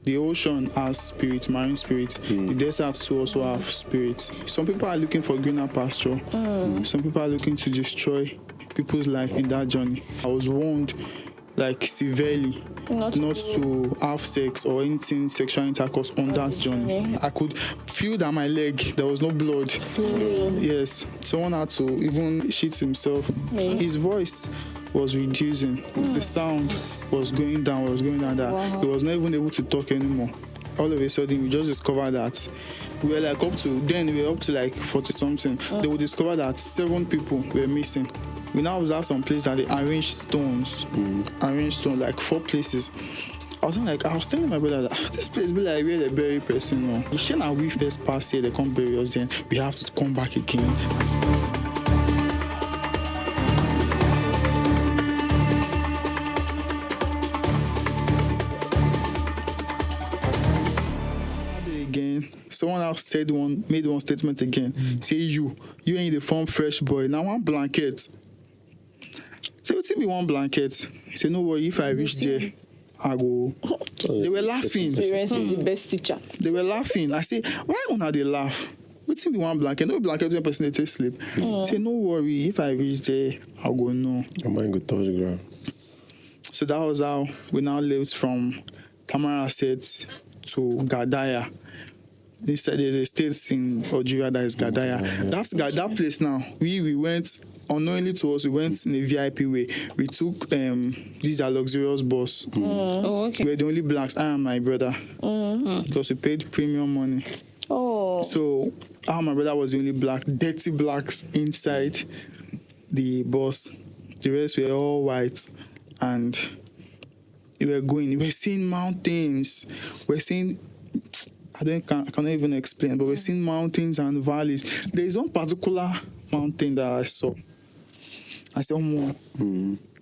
the ocean has spirit, marine spirit. The desert too also have spirit. Some people are looking for greener pasture. Some people are looking to destroy people's life in that journey. I was warned, like, severely not to have sex or anything sexual intercourse on that journey. I could feel that my leg, there was no blood. Yes, someone had to even shit himself. His voice was reducing. The sound was going down. That he was not even able to talk anymore. All of a sudden, we just discovered that we were like up to like 40 something. They would discover that 7 people were missing. We now observe some place that they arranged stones, like 4 places. I was telling my brother that this place be like where they bury person. No, you shouldn't we first pass here, they can't bury us, then we have to come back again. Someone else made one statement again. Say you ain't the form fresh boy. Now one blanket. Say what's me one blanket? Say no worry, if I reach there, I go. They were laughing. Experience is the best teacher. They were laughing. I say, why una they laugh? What's me one blanket? No blanket when person they sleep. Say no worry, if I reach there, I'll go no. Your mind go touch the ground. So that was how we now lived from Camara Sets to Gadaya. There's a state in Algeria that is Gadaya. That place now, we went, unknowingly to us, we went in a VIP way. We took these are luxurious bus. Oh, okay. We're the only blacks, I and my brother. Because we paid premium money. Oh. So I and my brother was the only black, dirty blacks inside the bus. The rest were all white. And we were seeing mountains. We're seeing, I cannot even explain, but we're seeing mountains and valleys. There is one particular mountain that I saw. I said,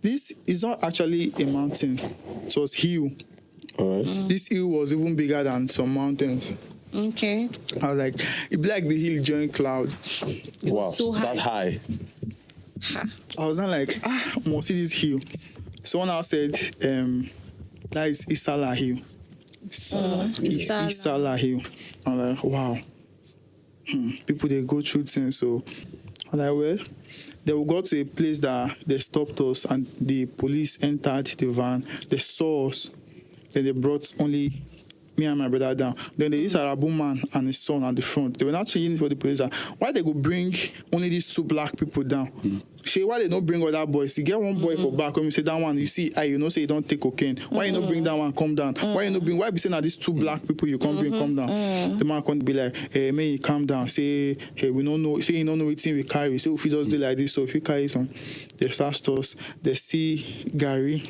this is not actually a mountain. It was hill. All right. This hill was even bigger than some mountains. Okay. I was like, it'd be like the hill joined cloud. Wow, so that high. I was not like, I must see this hill. Someone else said, that is Isala Hill. Isala Hill. I'm like, wow. People, they go through things. So I'm like, well, they will go to a place that they stopped us and the police entered the van. They saw us. Then they brought only me and my brother down. Then there is a Arabu man and his son at the front. They were not changing for the police. Why they go bring only these 2 black people down? Why they don't bring other boys? You get one boy for back when you say that one, you see, you know, say you don't take cocaine. Why you not bring that one, come down? Why be saying that these 2 black people you can't bring, come down? The man can't be like, hey, may you calm down. Say, hey, we don't know, say you don't know what we carry. Say if you just do like this, so if you carry some, they start us, they see Gary.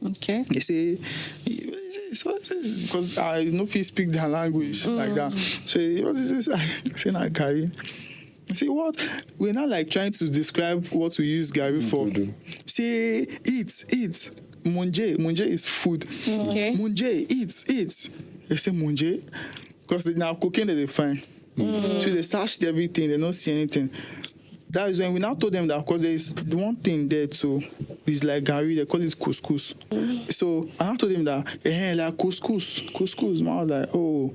Okay. They say, because I know if you speak their language like that. So what is this? I say not Gary. I say what? We're not like trying to describe what we use Gary for. Say eat. Munje is food. Okay. Munje, eat. They say munje because now cocaine that they find. So they searched everything. They don't see anything. That is when we now told them that, because there is the one thing there too, is like Gary, they call it couscous. So I now told them that, like couscous. Man, I was like, oh,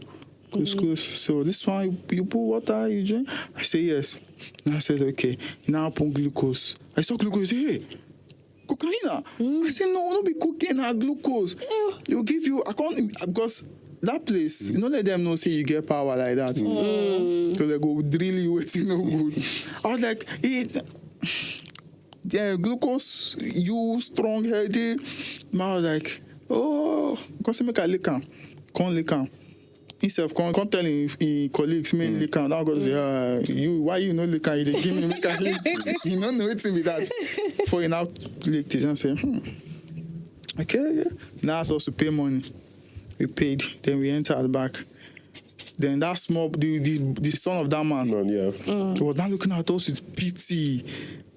couscous. So this one, you put water, you drink? I say, yes. And I said, okay. You now put glucose. I saw glucose, hey, cocaine. I said, no be cocaine, glucose. They'll give you, I can't, because that place, you know, let them know, say you get power like that. Because they go drill you, waiting no good. I was like, glucose, you strong-headed. I was like, oh, because make a lick him. Can't lick him. Instead of can't tell him colleagues, me lick him. Now go say, why you no lick him? You give me make a lick. You don't know anything with that. Before you now lick it and say, okay. Now it's also pay money. We paid, then we entered back. Then that small, the son of that man, he was not looking at us with pity.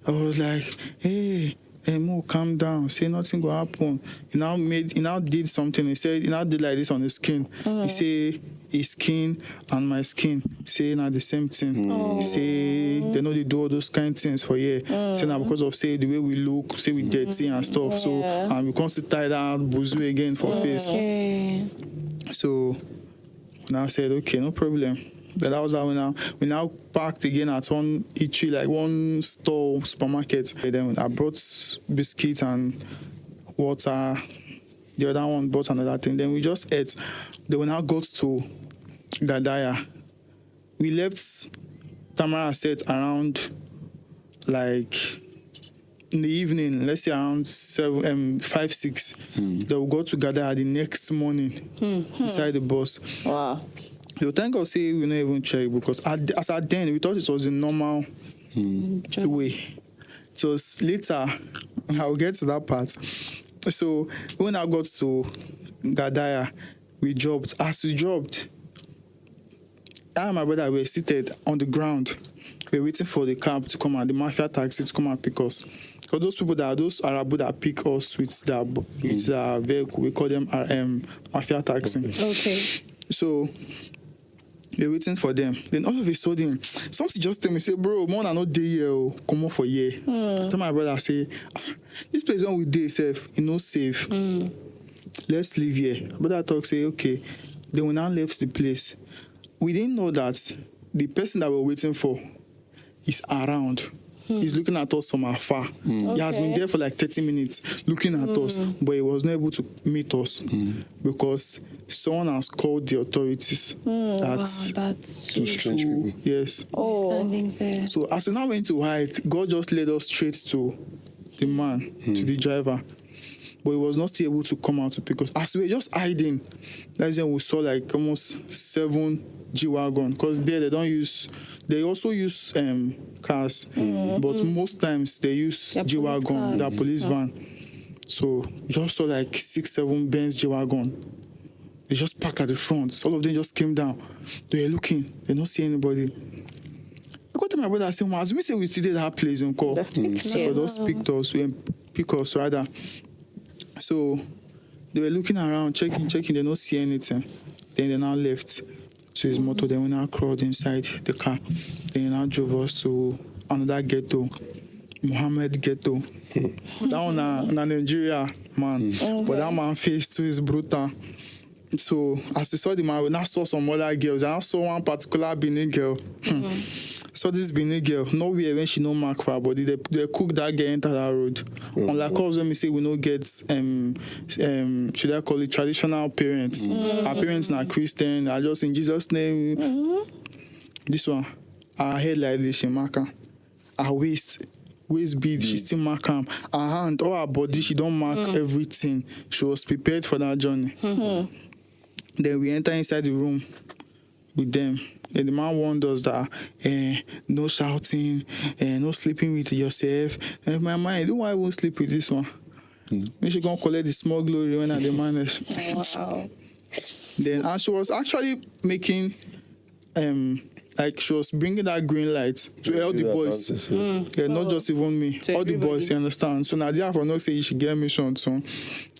I was like, hey, Mo, calm down. Say nothing will happen. He now did something. He said, he now did like this on his skin. He said, his skin and my skin, say now the same thing. He say, they know they do all those kind of things for you. Say now because of, say, the way we look, say we dirty and stuff. So, and we can't tie down buzu again for face. So and I said, okay, no problem. Then that was how we now parked again at one eatery, like one store, supermarket. And then I brought biscuits and water. The other one bought another thing. Then we just ate. Then we now got to Gadaya. We left Tamara set around like in the evening, let's say around 5, 6. Then we'll go to Gadaya the next morning inside the bus. Wow. You thank God say we not even check because as at then we thought it was a normal way. It was later, I'll get to that part. So when I got to Gadaya, we dropped. As we dropped, I and my brother were seated on the ground. We were waiting for the cab to come out, the mafia taxi to come and pick us. Because those Arabu that pick us with their vehicle, we call them mafia taxi. Okay. So we were waiting for them. Then all of a sudden, something just tell me, say, bro, more than not day here, come on for year. Tell my brother, say, this place on with day safe, you know, safe. Let's leave here. My brother talk, say, okay. Then we now left the place. We didn't know that the person that we were waiting for is around. He's looking at us from afar. He has been there for like 30 minutes looking at us, but he was not able to meet us because someone has called the authorities. That's Two strange people. Yes. standing there. So as we now went to hide, God just led us straight to the man, to the driver. But he was not still able to come out to pick us. As we were just hiding, that's when we saw like almost 7 G-Wagon. Because there they also use cars. But most times they use They're G-Wagon, police their cars. police van. So just saw like 6, 7 Benz G-Wagon. They just parked at the front. All of them just came down. They were looking. They don't see anybody. I got to my brother and said, as we say we still did that place in call. Definitely. So those pick us rather. So they were looking around, checking, they don't see anything. Then they now left to his motor. Then we now crawled inside the car. Then he now drove us to another ghetto, Mohammed Ghetto. That one na Nigeria, man. But that man face too is brutal. So as we saw the man, we now saw some other girls. I saw one particular Benin girl. So this Benin girl, nowhere when she no mark for her body, they cook that girl enter that road. Unlike us when we say we no get should I call it traditional parents. Our parents are Christian, are just in Jesus' name. This one, her head like this, she mark her. Her waist bead, she still mark her. Her hand, all her body, she don't mark everything. She was prepared for that journey. Then we enter inside the room with them. And the man warned us that no shouting, no sleeping with yourself. And in my mind, why I won't sleep with this one? We should go and collect the small glory when I manage. Wow. Then, and she was actually making, like she was bringing that green light to all the boys. Yeah, not just even me. To all the everybody. boys, you understand? So Nadia for no say you should get mission soon.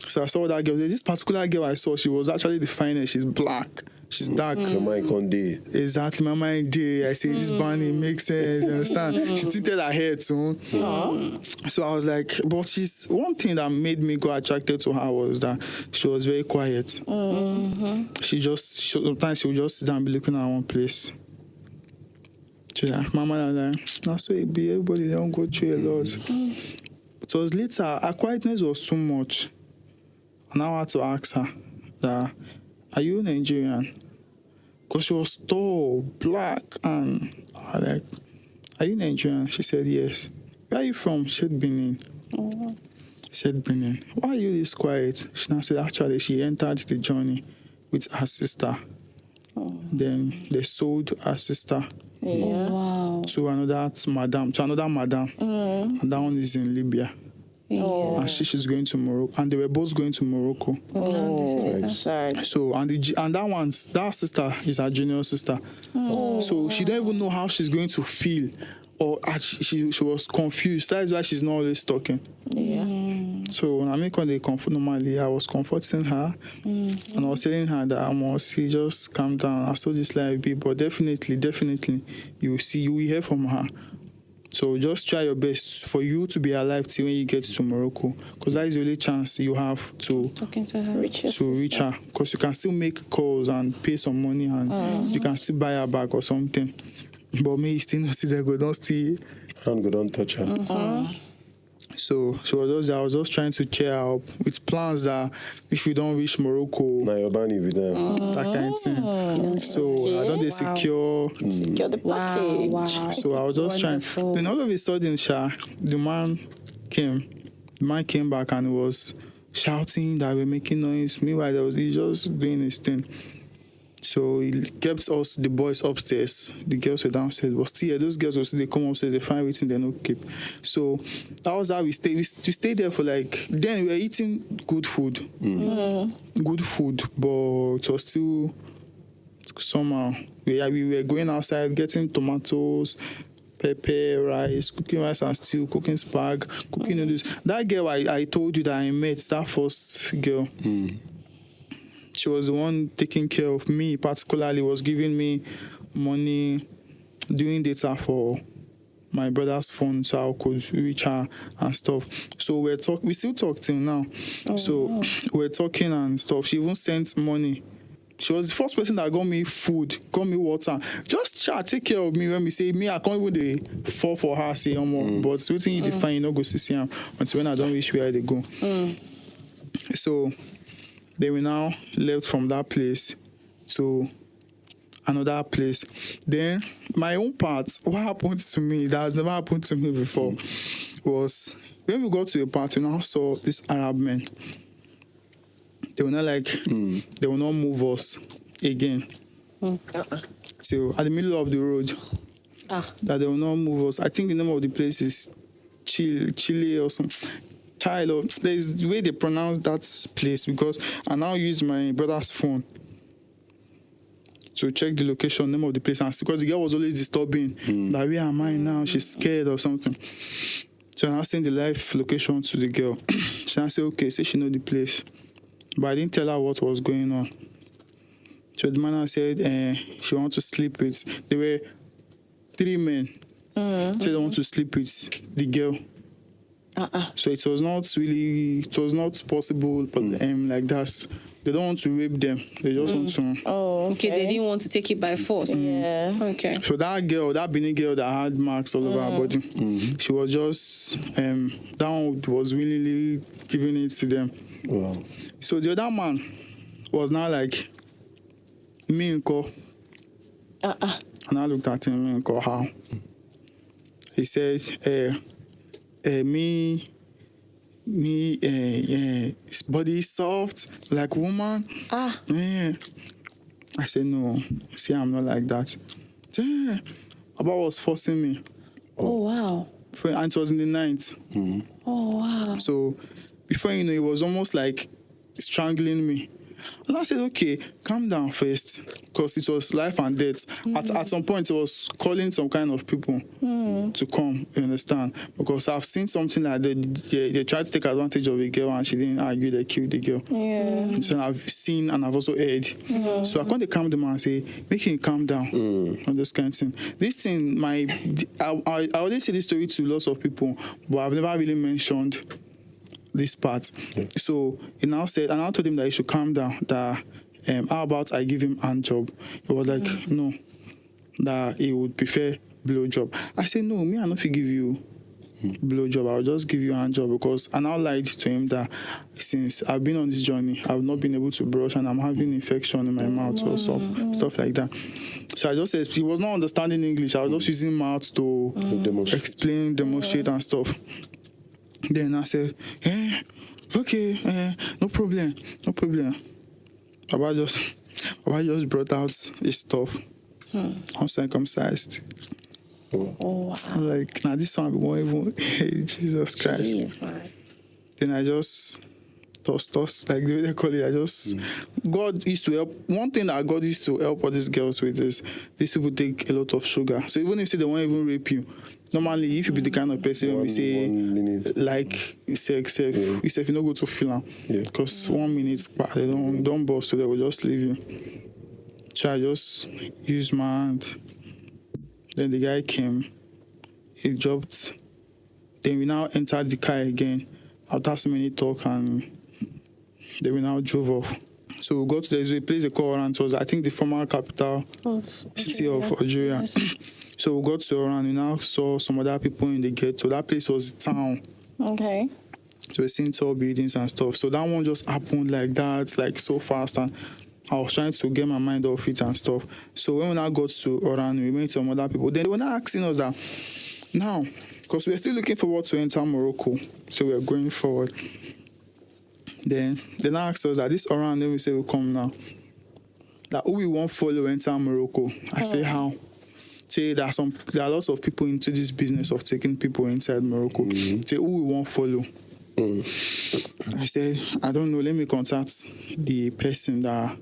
So I saw that girl. There's this particular girl I saw. She was actually the finest. She's black. She's dark. The mind can't do. Exactly, my mind did. I say this bunny makes sense, you understand? She tinted her hair too. So I was like, but she's one thing that made me go attracted to her was that she was very quiet. Sometimes she would just sit down and be looking at one place. She's like, Mama, like, that's why it be. Everybody don't go through a lot. It was later, her quietness was too much. And I had to ask her that, are you Nigerian? Because she was tall, black, and I was like, are you Nigerian? She said, yes. Where are you from? She said, Benin. She said, Benin. Why are you this quiet? She now said, actually, she entered the journey with her sister. Then they sold her sister Wow. to another madam. And that one is in Libya. And she's going to Morocco. And they were both going to Morocco. Sorry. So, that sister is her junior sister. So she don't even know how she's going to feel. Or she was confused. That is why she's not always talking. So when I make when they comfort normally, I was comforting her. And I was telling her that I must just calm down. I saw this life be, but definitely, you will hear from her. So just try your best for you to be alive till when you get to Morocco, because that is the only chance you have to Talking to her. reach her. Because you can still make calls and pay some money, and you can still buy her back or something. But me, still not see that go, don't see. And go don't touch her. So I was just trying to cheer her up with plans that if we don't reach Morocco, Now you're banning with them. that kind of thing. So I don't they secure. Secure the package. Wow. So I was just Wonderful. trying. Then all of a sudden, the man came back and was shouting that we're making noise. Meanwhile, he just doing his thing. So he kept us, the boys, upstairs. The girls were downstairs. But still, those girls also, they come upstairs, they find everything, they no keep. So that was how we stayed. We stayed there for then we were eating good food. Good food, but it was still somehow. We were going outside, getting tomatoes, pepper, rice, cooking rice and stew, cooking spag, cooking noodles. That girl I told you that I met, that first girl, she was the one taking care of me, particularly was giving me money, doing data for my brother's phone so I could reach her and stuff. So we still talk till now. So we're talking and stuff. She even sent money. She was the first person that got me food, got me water. Just take care of me when we say me, I can't even fall for her, say but waiting you define, you know, go to see him until when I don't reach where they go. So then we now left from that place to another place. Then my own part, what happened to me that has never happened to me before was when we got to a part, we now saw this Arab men. They were not they will not move us again. Till at the middle of the road. That they will not move us. I think the name of the place is Chile or something. There's the way they pronounce that place, because I now use my brother's phone to check the location, name of the place, and because the girl was always disturbing, that where am I now? She's scared or something. So I sent the live location to the girl. She now said, okay, say she know the place. But I didn't tell her what was going on. So the man said she want to sleep with. There were 3 men. So they want to sleep with the girl. So it was not possible, but like that. They don't want to rape them. They just want to. Okay, they didn't want to take it by force. Yeah. Okay. So that Benin girl that had marks all over her body, she was just that one was willingly giving it to them. Wow. So the other man was now like, me and Co. And I looked at him and Co, how? He said, his body is soft, like woman. Yeah. I said, no, see, I'm not like that. Yeah. Abba was forcing me. Oh, wow. And it was in the night. Oh, wow. So before you know, it was almost like strangling me. And I said, okay, calm down first, because it was life and death. At some point, it was calling some kind of people to come, you understand? Because I've seen something like they tried to take advantage of a girl and she didn't argue, they killed the girl. Yeah. So I've seen and I've also heard. So I can't calm the man and say, make him calm down on this kind of thing. This thing, I always say this story to lots of people, but I've never really mentioned this part. So he now said, and I told him that he should calm down, that how about I give him hand job? He was like, no, that he would prefer blow job. I said, no, me, I not give you blow job, I'll just give you hand job, because I now lied to him that since I've been on this journey, I've not been able to brush and I'm having infection in my mouth or stuff like that. So I just said, he was not understanding English, I was just using mouth to explain, demonstrate and stuff. Then I said, okay, no problem. Baba just brought out his stuff, uncircumcised. Oh, wow. I'm like, now this one won't even, Jesus Christ. Jeez, Then I just toss, like the way they call it. God used to help. One thing that God used to help all these girls with is these people take a lot of sugar. So even if they won't even rape you, normally if you be the kind of person when we say like sex, you say if you don't go to film, because 1 minute they don't bust, so they will just leave you. So I just used my hand. Then the guy came. It dropped. Then we now entered the car again after so many talk, and then we now drove off. So we got to there's a place they call Oran. It was, I think, the former capital city of Algeria. Yes. So we got to Oran. We now saw some other people in the ghetto. That place was a town. Okay. So we're seeing tall buildings and stuff. So that one just happened like that, like so fast, and I was trying to get my mind off it and stuff. So when we now got to Oran, we met some other people. Then they were now asking us that now, because we were still looking forward to enter Morocco, so we were going forward. Then they now asked us that this Oran, then we say we come now. That who we want follow enter Morocco. I say how? Say there are lots of people into this business of taking people inside Morocco. Say who we want follow. I said, I don't know, let me contact the person that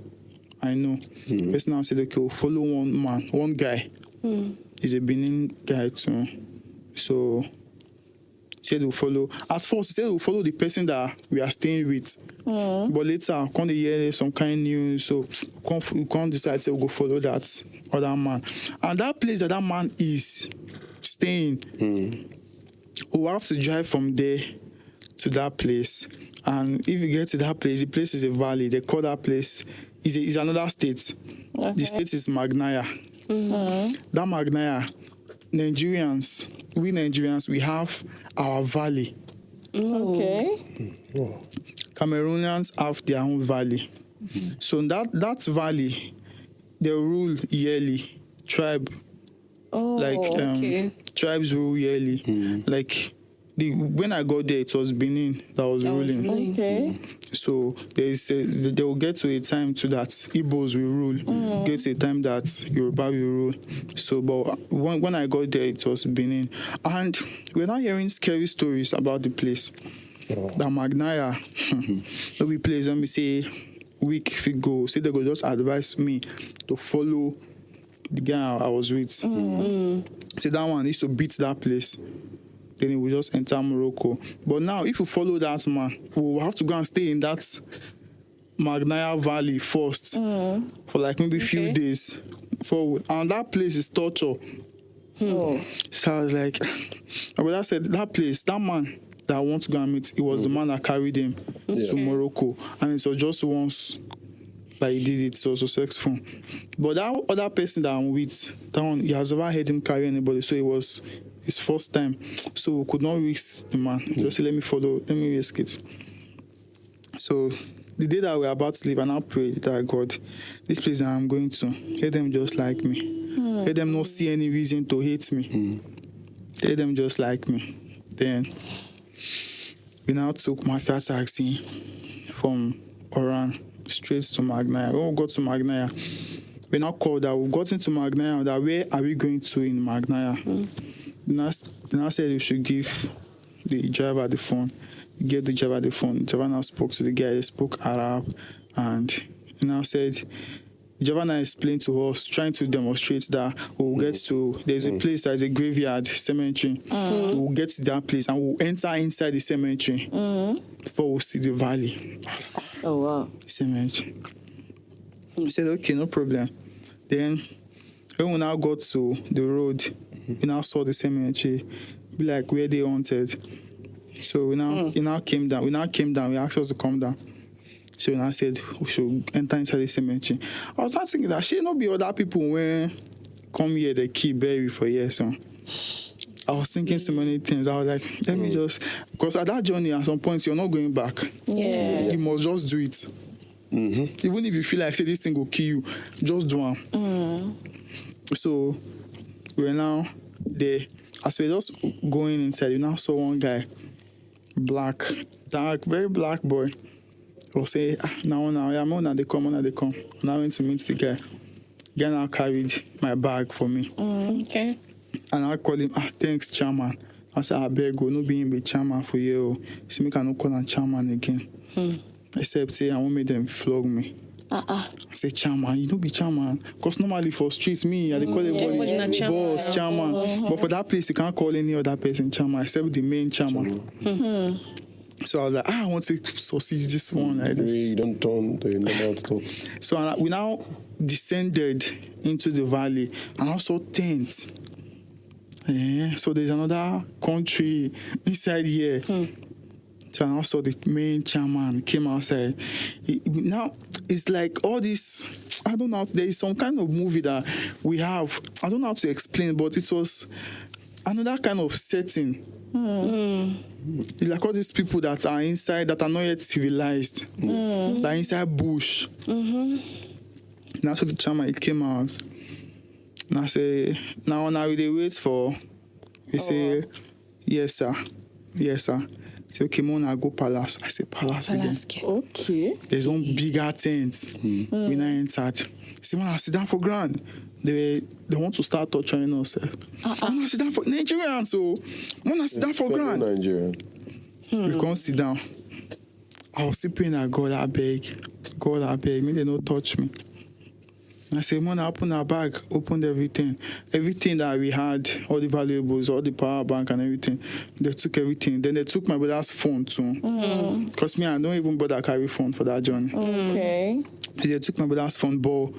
I know. The person now said, okay, we'll follow one guy. He's a Benin guy too. So he said we'll follow. At first, he said we'll follow the person that we are staying with. But later, come to hear some kind of news, so we can't decide to go follow that other man. And that place that man is staying, we'll have to drive from there to that place. And if you get to that place, the place is a valley. They call that place is another state. Okay. The state is Magnaya. That Magnaya, we Nigerians, we have our valley. Okay. Cameroonians have their own valley. So that valley, they rule yearly. Tribe, Okay. tribes rule yearly. Like when I got there, it was Benin that was ruling. Okay. So they will get to a time to that Igbos will rule. Get to a time that Yoruba will rule. So, but when I got there, it was Benin, and we're now hearing scary stories about the place. That Magnaya, no be place. Let me say, week if it go, say they go just advise me to follow the guy I was with. Say that one needs to beat that place. Then it will just enter Morocco. But now, if you follow that man, we will have to go and stay in that Magnaya Valley first for like maybe a few days. And that place is torture. So I was like, my brother said, that place, that man that I want to go and meet, it was the man that carried him to Morocco. And it was just once that he did it, so successful. But that other person that I'm with, that one, he has never heard him carry anybody, so it was his first time. So we could not risk the man. Just say, let me risk it. So the day that we were about to leave, and I prayed that God, this place that I'm going to, let them just like me. Let them not see any reason to hate me. Let them just like me. Then we now took my first taxi from Oran straight to Magnaya. When we got to Magnaya, we now called that we got into Magnaya, that where are we going to in Magnaya? The now said we should give the driver the phone. We gave the driver the phone. The driver now spoke to the guy. He spoke Arab, and he now said, the driver now explained to us, trying to demonstrate that we'll get to, there's a place that is a graveyard cemetery. We'll get to that place and we'll enter inside the cemetery before we'll see the valley. Oh, wow. Cemetery. We said, okay, no problem. Then when we now got to the road, we now saw the cemetery, be like where they wanted. So we now came down. We asked us to come down. So I said we should enter inside the cemetery. I was not thinking that should not be other people when come here they keep bury for years. So I was thinking so many things. I was like, let me just, because at that journey at some point you're not going back. Yeah. You must just do it. Even if you feel like say this thing will kill you, just do it. So we're now there. As we're just going inside, we now saw one guy, black, dark, very black boy. We'll say, now, they come. Now I went to meet the guy. The guy now carried my bag for me. Okay. And I called him, thanks, chairman. I said, I beg go, no being be chairman for you. He said, me cannot call him chairman again. Except say, I won't make them flog me. I said, chairman, you don't be chairman. Because normally for streets, me, I call everybody boss, chairman. But for that place, you can't call any other person chairman except the main chairman. So I was like, I want to succeed this one. Like this. You don't turn the normal talk. So we now descended into the valley and also tents. So there's another country inside here. So I now saw the main chairman came outside. Now it's like all this. I don't know. There is some kind of movie that we have. I don't know how to explain, but it was another kind of setting. It's like all these people that are inside that are not yet civilized. That are inside bush. Now so the chairman it came out. And I say, now they wait for. He say, yes sir. He say, okay, Mona, go palace. I say, palace again. Okay. There's one bigger tent. We now entered. He say, Mona, sit down for grand. They want to start torturing us. Mona, sit down for Nigerians. So, Mona, sit down for grand. Nigerian. We can't sit down. I was sleeping at God, I beg. Me, they don't touch me. I said, Mona, open our bag, opened everything. Everything that we had, all the valuables, all the power bank and everything. They took everything. Then they took my brother's phone too. Because me, I don't even bother carry phone for that journey. Okay. They took my brother's phone, but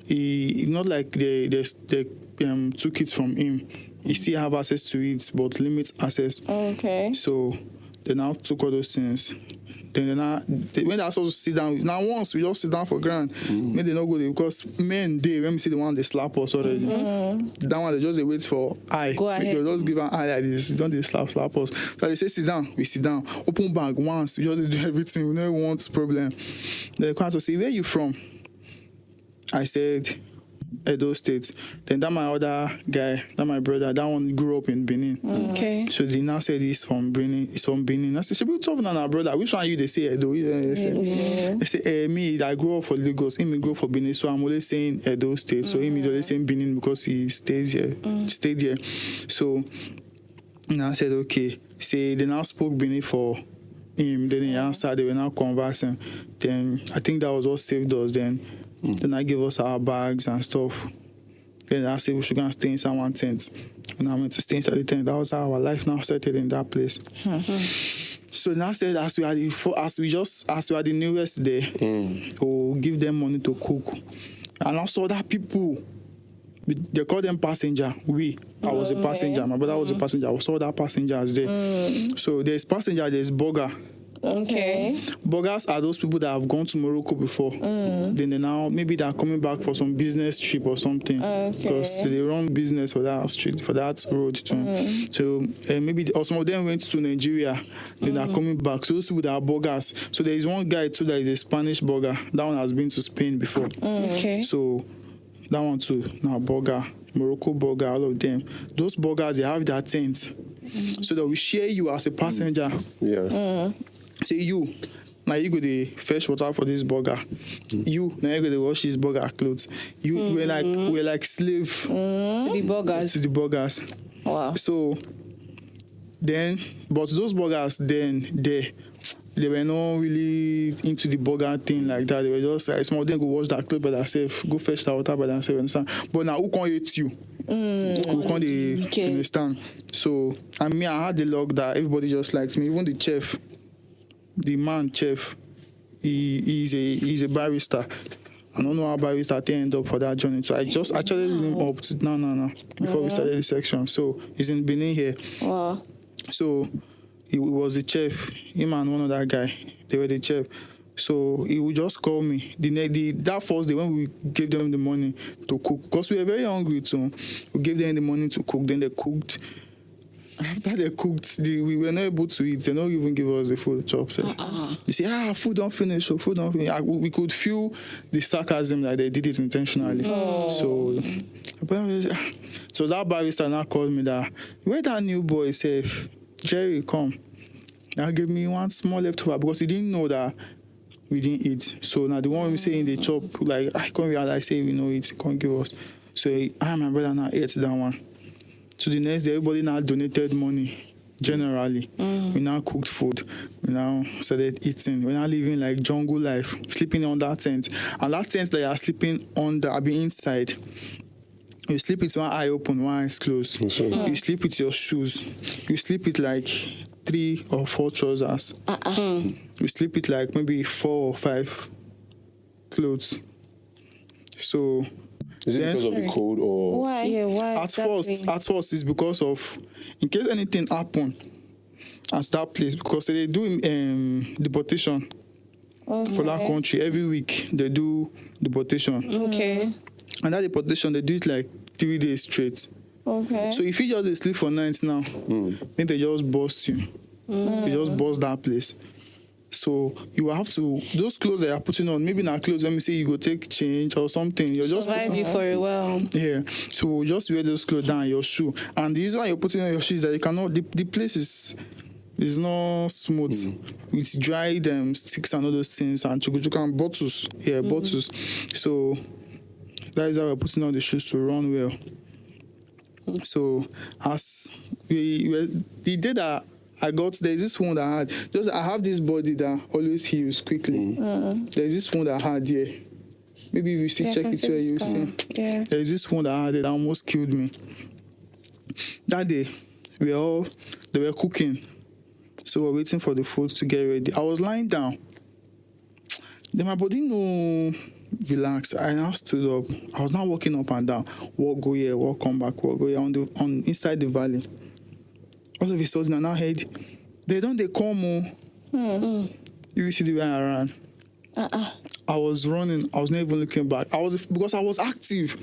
he not like they took it from him. He still have access to it, but limits access. Okay. So they now took all those things. Then when they're supposed to sit down, now once we just sit down for grand, maybe they not go there because men when we see the one they slap us already. That one they just wait for eye. Go ahead. They just give an eye like this. Don't they slap us? So they say sit down, we sit down. Open bag once, we just do everything. We never want problem. They come to say, where you from? I said, Edo State. Then that my other guy, that my brother, that one grew up in Benin. Okay. So they now said he's from Benin. I said, should we talk to our brother? Which one are you? They say Edo. They say, me, I grew up for Lagos. Him, grew up for Benin. So I'm always saying Edo State. So him is always saying Benin because he stays here. Stayed here. So now I said, okay. Say they now spoke Benin for him. Then he answered. They were now conversing. Then I think that was what saved us. Then I gave us our bags and stuff. Then I said we should go and stay inside one tent. And I went to stay inside the tent. That was how our life now started in that place. So now said as we are the newest there, we'll give them money to cook. And also that people, they call them passenger. I was a passenger. My brother was a passenger. I saw that passengers there. So there's passenger, there's burger. Okay. Burgers are those people that have gone to Morocco before. Then they now maybe they are coming back for some business trip or something. Because they run business for that street, for that road too. So maybe some of them went to Nigeria. Then they are coming back. So those people that are burgers. So there is one guy too that is a Spanish burger. That one has been to Spain before. Okay. So that one too. Now burger, Morocco burger, all of them. Those burgers they have their tent. So that we share you as a passenger. Yeah. Say you, now you go to fetch water for this burger. You, now you go to wash this burger clothes. We're like slave To the burgers. Wow. So then, but those burgers then they were not really into the burger thing like that. They were just like some of them go wash that clothes by themselves, go fetch that water by themselves, understand? But now who can't eat you? Who can't they understand? So I had the luck that everybody just likes me, even the chef. The man chef, he's a barrister. I don't know how barrister end up for that journey. So I just actually him up to now before we started the section. So he's in Benin here. Wow. So he was a chef. Him and one other guy, they were the chef. So he would just call me that first day when we gave them the money to cook, because we were very hungry too. We gave them the money to cook. Then they cooked. After they cooked, we were not able to eat. They don't even give us the food chops. They say, food don't finish. We could feel the sarcasm that they did it intentionally. So that barrister now called me that, where that new boy safe? Jerry, come. Now give me one small leftover because he didn't know that we didn't eat. So now the one we say in the chop, like, I can't realize, say we know it, he can't give us. So I and my brother now ate that one. So the next day, everybody now donated money, generally. We now cooked food. We now started eating. We're now living like jungle life, sleeping on that tent. And that tent that you are sleeping under, I'll be inside. You sleep with one eye open, one eye closed. You sleep with your shoes. You sleep with like 3 or 4 trousers. You sleep with like maybe 4 or 5 clothes. So Is it Then- because of the cold or? Why? Yeah, why? At first, it's because of, in case anything happen at that place, because they do deportation for that country every week. They do deportation, Okay. and that deportation they do it like 3 days straight. Okay. So if you just dey sleep for nights now, then they just bust you. They just bust that place. So you have to, those clothes that you're putting on, maybe not clothes, let me say you go take change or something. You're just Survive putting you for a while. Yeah, so just wear those clothes down your shoe. And the reason why you're putting on your shoes that you cannot, the place is not smooth. With dried sticks and all those things and chukuchuku and bottles. Yeah, bottles. So that is how we're putting on the shoes to run well. So as the day that I got, there's this one that I had. I have this body that always heals quickly. There's this one that I had here. Maybe if you see, Yeah, I check can it see where the you scar. see. Yeah. There's this one that I had that almost killed me. That day, they were cooking. So we're waiting for the food to get ready. I was lying down. Then my body no relax. I now stood up. I was now walking up and down. Walk, go here, walk, come back, walk, go here on inside the valley. All of a sudden, I now heard, they come. You see the way I ran. I was running. I was not even looking back. Because I was active.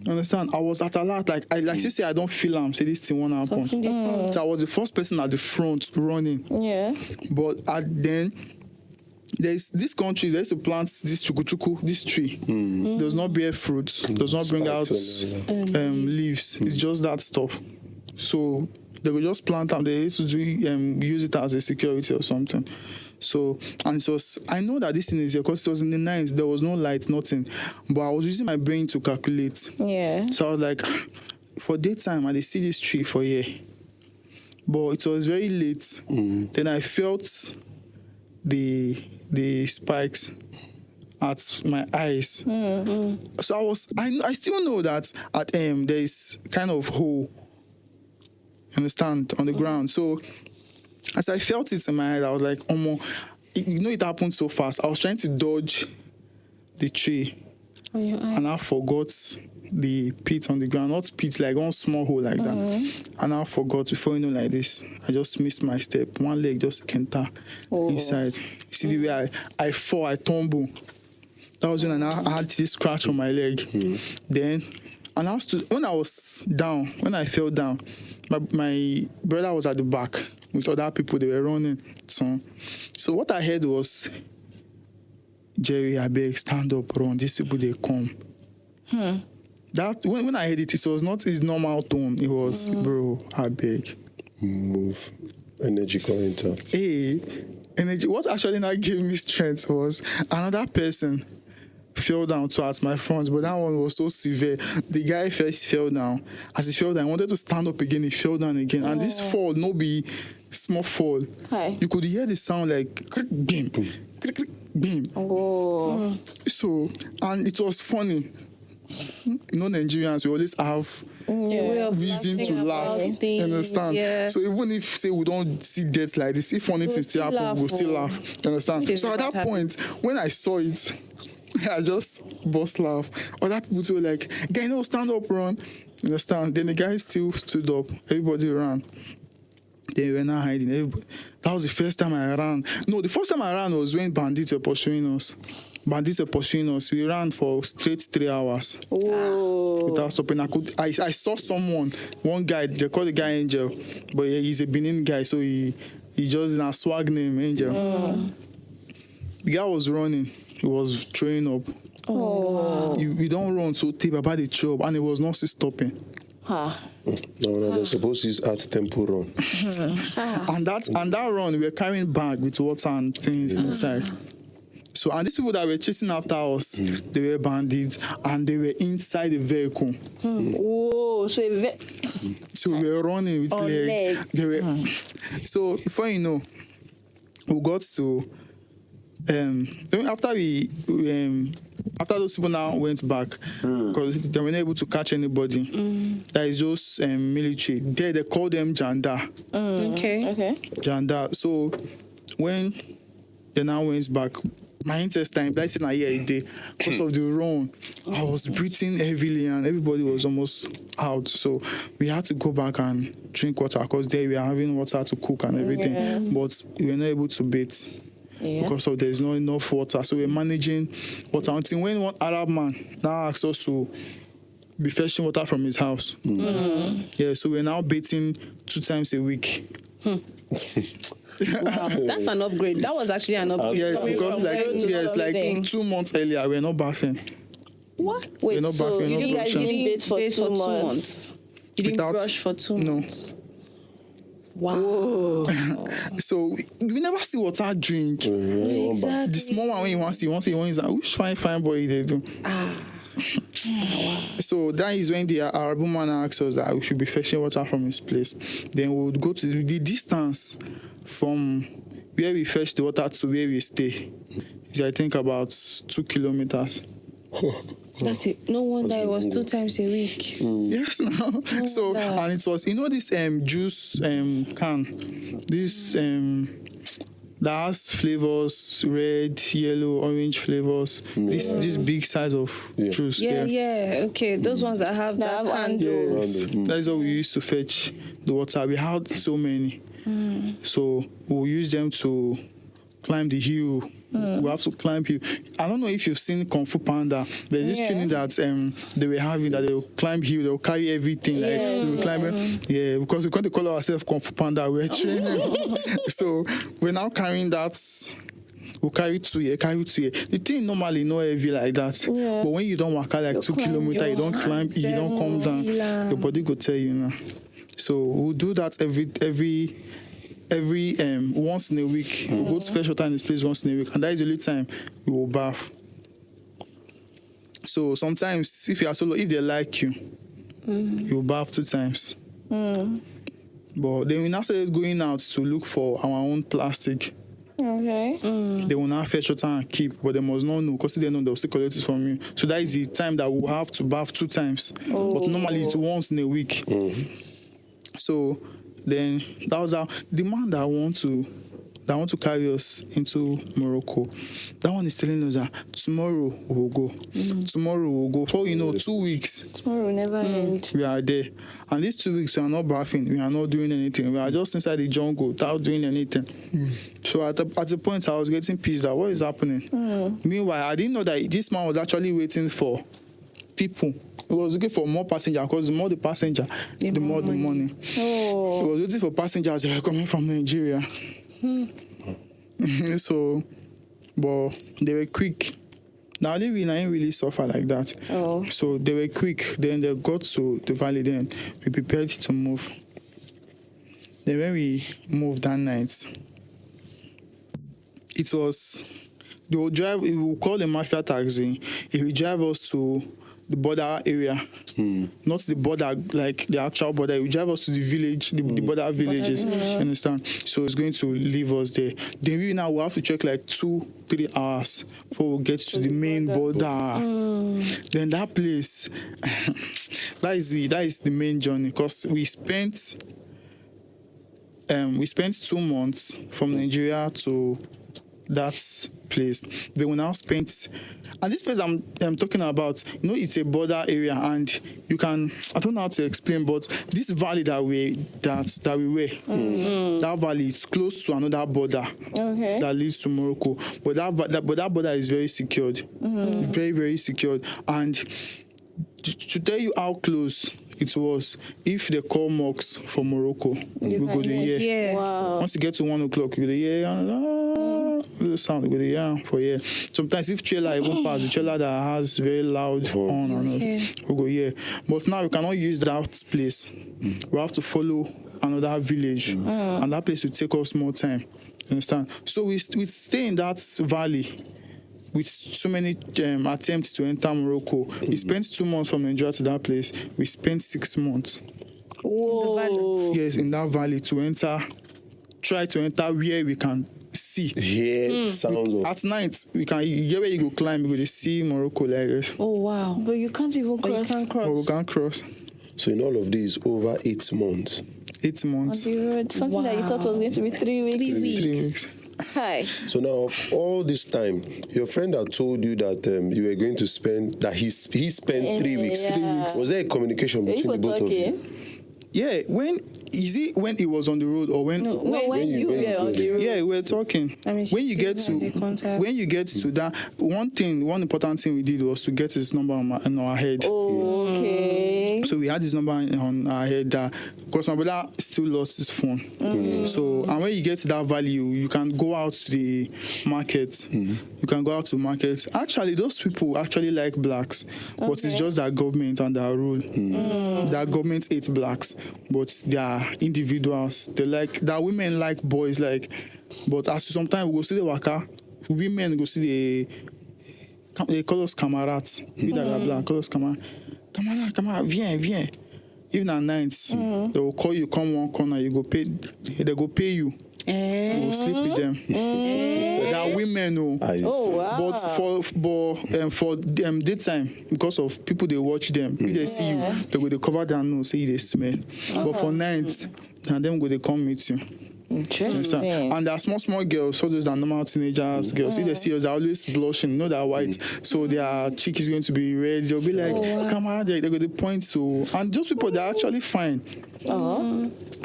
Understand? I was at alert. Like you say, I don't feel am. Say this thing won't happen. So I was the first person at the front running. Yeah. But then there's these countries, they used to plant this chukuchuku, this tree. Does not bear fruit, does not bring out leaves. It's just that stuff. So they will just plant them. They used to use it as a security or something. So, and it was, I know that this thing is here because it was in the 90s. There was no light, nothing. But I was using my brain to calculate. Yeah. So I was like, for daytime, I see this tree for here. But it was very late. Then I felt the spikes at my eyes. So I still know that at there is kind of hole, understand, on the ground. So as I felt it in my head, I was like, it happened so fast. I was trying to dodge the tree, and I forgot the pit on the ground. Not pit, like one small hole like that. And I forgot, before you know, like this, I just missed my step. One leg just enter inside. You see the way I fall, I tumble. That was when I had this scratch on my leg. Then, and I stood, when I fell down, my brother was at the back with other people. They were running. So what I heard was, Jerry, I beg, stand up, run. These people, they come. That when I heard it, it was not his normal tone. It was, bro, I beg. Move. Energy current. Hey, energy. What actually now gave me strength was another person fell down towards my front, but that one was so severe. The guy first fell down. As he fell down, he wanted to stand up again. He fell down again. And this fall, no be small fall. Hi. You could hear the sound like click, bim, click, click, bim. Oh. So, and it was funny. You know, Nigerians, we always have way of reason to laugh. things, Understand? yeah. So even if, say, we don't see death like this, if funny things still happen, we'll still laugh. Understand? So at that point, when I saw it, I just burst laugh. Other people too were like, guy, no, stand up, run. Understand? Then the guy still stood up. Everybody ran. They were not hiding. That was the first time I ran. No, the first time I ran was when bandits were pursuing us. We ran for straight 3 hours. Oh. Without stopping. I saw someone, one guy, they call the guy Angel, but he's a Benin guy, so he just in a swag name, Angel. The guy was running. He was throwing up. Oh. We don't run so deep about the throw up, and it was not still stopping. Huh. No, they're supposed to use at tempo run. And that run, we were carrying bag with water and things inside. So, and these people that were chasing after us, they were bandits, and they were inside the vehicle. Oh, So we were running with leg. They were. So before you know, we got to. After those people now went back, because they weren't able to catch anybody. That is just military. There they call them Janda. Okay. Okay. Janda. So when they now went back, my intestine, that's in a year a day. Because of the run, I was breathing heavily and everybody was almost out. So we had to go back and drink water because there we are having water to cook and everything. Yeah. But we were not able to bathe because of there's not enough water. So we're managing water until when one Arab man now asked us to be fetching water from his house. Yeah, so we're now bathing 2 times a week. Wow, that's an upgrade. That was actually an upgrade. Yes, Coming because from zero to like something. 2 months earlier, we're not bathing. What? We're Wait, not so bathing, you no guys brushing. didn't bathe for Bathe 2 months? You didn't Without- brush for 2 no. months. Wow. So we never see water drink. Exactly. The small one when you want to see one is like, which fine boy they do. So that is when the Arab man asked us that we should be fetching water from his place. Then we would go to the distance from where we fetch the water to where we stay. Is I think about 2 kilometers. That's it. No wonder it was 2 times a week. Yes, no. So wonder. and it was this juice can, this that has flavors, red, yellow, orange flavors. This big size of juice. Yeah. Okay, those ones that have that That handle. Yes. That's what we used to fetch the water. We had so many. So we'll use them to climb the hill. We have to climb hill. I don't know if you've seen Kung Fu Panda. There's this training that they were having that they'll climb hill, they'll carry everything. Like they will climb it. Yeah, because we can't call ourselves Kung Fu Panda, we're training. So we're now carrying that. We'll carry 2 here. The thing normally not heavy like that. Yeah. But when you don't walk out like 2 kilometers, you don't climb, you don't come down, your body go tell you now. So we'll do that every once in a week. We'll go to fetch water in this place once in a week, and that is the only time we will bath. So sometimes if you are solo, if they like you, you will bath 2 times. But then we now started going out to look for our own plastic. Okay. They will now fetch water and keep, but they must not know because they know they'll still collect it from you. So that is the time that we'll have to bath 2 times. But normally it's once in a week. So then that was how the man that want to carry us into Morocco, that one is telling us that tomorrow we'll go. Tomorrow we'll go. For 2 weeks Tomorrow will never end. we are there. And these 2 weeks we are not bathing, we are not doing anything. We are just inside the jungle without doing anything. So at the point I was getting pissed at what is happening. Meanwhile, I didn't know that this man was actually waiting for people. He was looking for more passengers because the more the passenger, the more the money. Oh. He was waiting for passengers that were coming from Nigeria. So, but they were quick. Now they didn't really suffer like that. Oh. So they were quick. Then they got to the valley. Then we prepared to move. Then when we moved that night, it was they will drive. We will call a mafia taxi. It will drive us to the border area, not the border like the actual border. It will drive us to the village, the border villages. You understand? So it's going to leave us there. Then we now will have to check like 2-3 hours before we get to the main border. Then that place, that is the main journey because we spent 2 months from Nigeria to that place. They will now spend, and this place I'm talking about, it's a border area, and you can, I don't know how to explain, but this valley that we were, that valley is close to another border that leads to Morocco. But that border is very secured, very, very secured. And to tell you how close it was, if they call mosques for Morocco, we go there. Yeah. Wow. Once you get to 1 o'clock, you go there, the sound, you go there for here. Sometimes if trailer even pass, the trailer that has very loud horn on it, we go here. But now we cannot use that place. We have to follow another village, and that place will take us more time. You understand? So we stay in that valley with so many attempts to enter Morocco. We spent 2 months from Nigeria to that place. We spent 6 months. Whoa. Yes, in that valley try to enter where we can see. Hear sounds of. At night, we can get where you go climb, you go to see Morocco like this. Oh wow. But you can't even But you cross. can't But we cross. can't cross. So in all of these, over 8 months. 8 months. On the road. Something that you thought was going to be 3 weeks. 3 3 weeks. weeks. Hi. So now, all this time, your friend had told you that you were going to spend, that he spent 3 weeks. Yeah. 3 weeks. Was there a communication between the both of you? Yeah, when he was on the road or when? No, when you were on the road. Yeah, we were talking. I mean, when you get to that, one important thing we did was to get his number on our head. Okay. So we had his number on our head because my brother still lost his phone. So, and when you get to that value, you can go out to the market. You can go out to markets. Actually, those people actually like blacks, but it's just that government and their rule. That government hates blacks, but they are individuals. They like that women like boys but as sometimes we go see the waka, women go see they call us camarades. We that are black call us camarades, viens. Even at night, they will call you, come one corner, you go pay. They go pay you. You will sleep with them. They are women, wow. But for daytime, because of people they watch them, if they see you, they go they cover their nose, say they smell. But for night, and them go they come meet you. Interesting. And there are small girls, so those are normal teenagers girls. If they see us, they're always blushing, you know they're white. So their cheek is going to be red. They'll be like, come on, they go to point to. And those people, they're actually fine.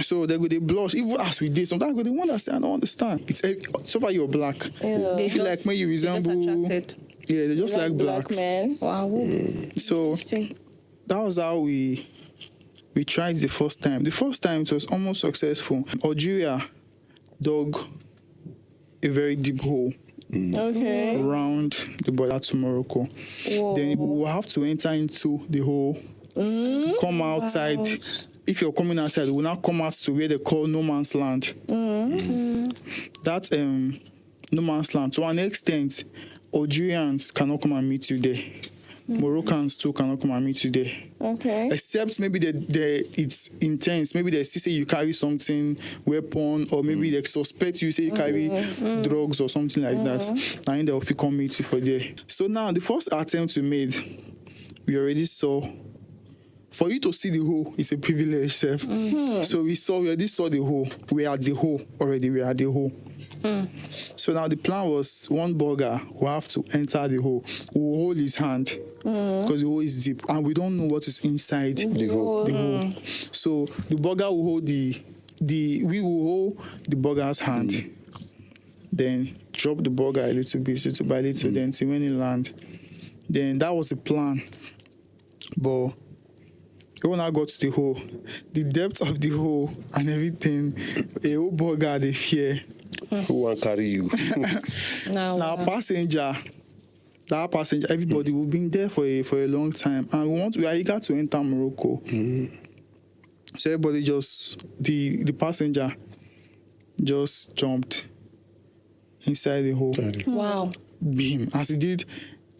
So they go they blush. Even as we did, sometimes they wonder, say, I don't understand. It's so far you're black. They feel like when you resemble. They just like black men. Wow. So that was how we tried the first time. The first time it was almost successful. Algeria dug a very deep hole around the border to Morocco. Then we will have to enter into the hole, come outside. If you're coming outside, we will now come out to where they call no man's land. That no man's land, to an extent, Algerians cannot come and meet you there. Moroccans too cannot come and meet you there. Except maybe it's intense. Maybe they say you carry something, weapon, or maybe they suspect you say you carry drugs or something like that. And they'll come meet you for there. So now the first attempt we made, we already saw. For you to see the hole is a privilege, Chef. So we already saw the hole. We are at the hole already. We are at the hole. So now the plan was one burger will have to enter the hole. We'll hold his hand because the hole is deep and we don't know what is inside the hole. So the burger will hold we will hold the burger's hand. Then drop the burger a little bit, little by little, then see when it lands. Then that was the plan. But when I got to the hole, the depth of the hole and everything, a whole burger they fear. Who want carry you? Now passenger, everybody we've been there for a long time, and we are eager to enter Morocco. So everybody the passenger just jumped inside the hole. Wow. Beam. As he did,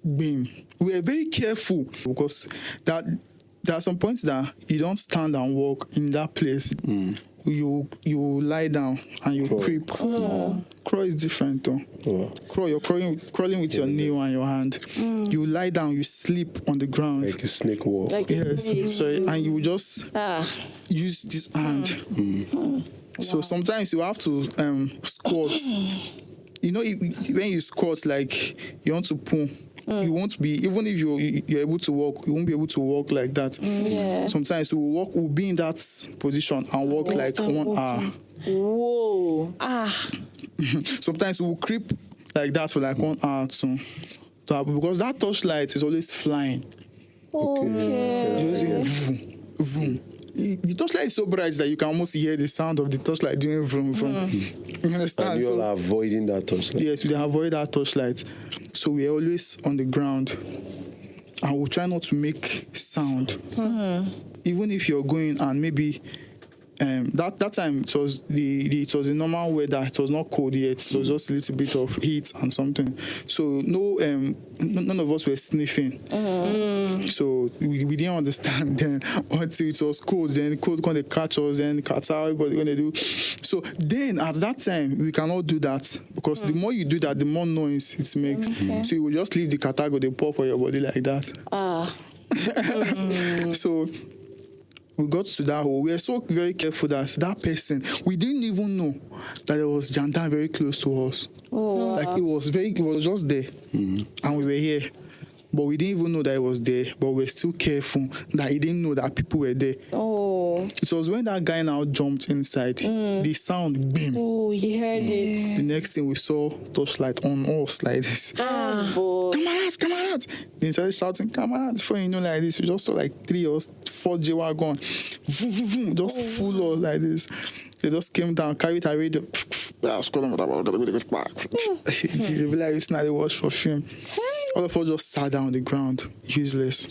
beam. We were very careful because there are some points that you don't stand and walk in that place. You lie down and you creep. Crawl is different though. Crawl, you're crawling with your knee and your hand. You lie down, you sleep on the ground. Like a snake walk. Sorry, and you just use this hand. So sometimes you have to squat. You know, when you squat, like you want to poo. You won't be, even if you're able to walk, you won't be able to walk like that. Sometimes we'll be in that position and walk like 1 hour. Whoa. Sometimes we'll creep like that for like 1 hour too. Because that torchlight is always flying. You just hear vroom, vroom. The torchlight is so bright that you can almost hear the sound of the torchlight doing vroom, vroom. You understand? And you're avoiding that torchlight. Yes, we avoid that torchlight. So we're always on the ground. And we'll try not to make sound. Even if you're going and maybe that time it was a normal weather. It was not cold yet. So it was just a little bit of heat and something. So none of us were sniffing. So we didn't understand then until it was cold. Then the cold going to catch us. Then catch everybody going to do. So then at that time we cannot do that because the more you do that, the more noise it makes. So you will just leave the catargo, they pour for your body like that. So we got to that hole. We were so very careful that person, we didn't even know that there was Janda very close to us. Oh, Like it was just there, and we were here. But we didn't even know that it was there. But we were still careful that he didn't know that people were there. Oh. It was when that guy now jumped inside, the sound, bam. Oh, He heard it. The next thing we saw, torchlight on us like this. Oh. Come on! They started shouting, come on! Before you know like this, we just saw like 3 or 4 J-Wagon, just full of like this. They just came down, carried a radio. Like it's not a watch for film. All of us just sat down on the ground, useless.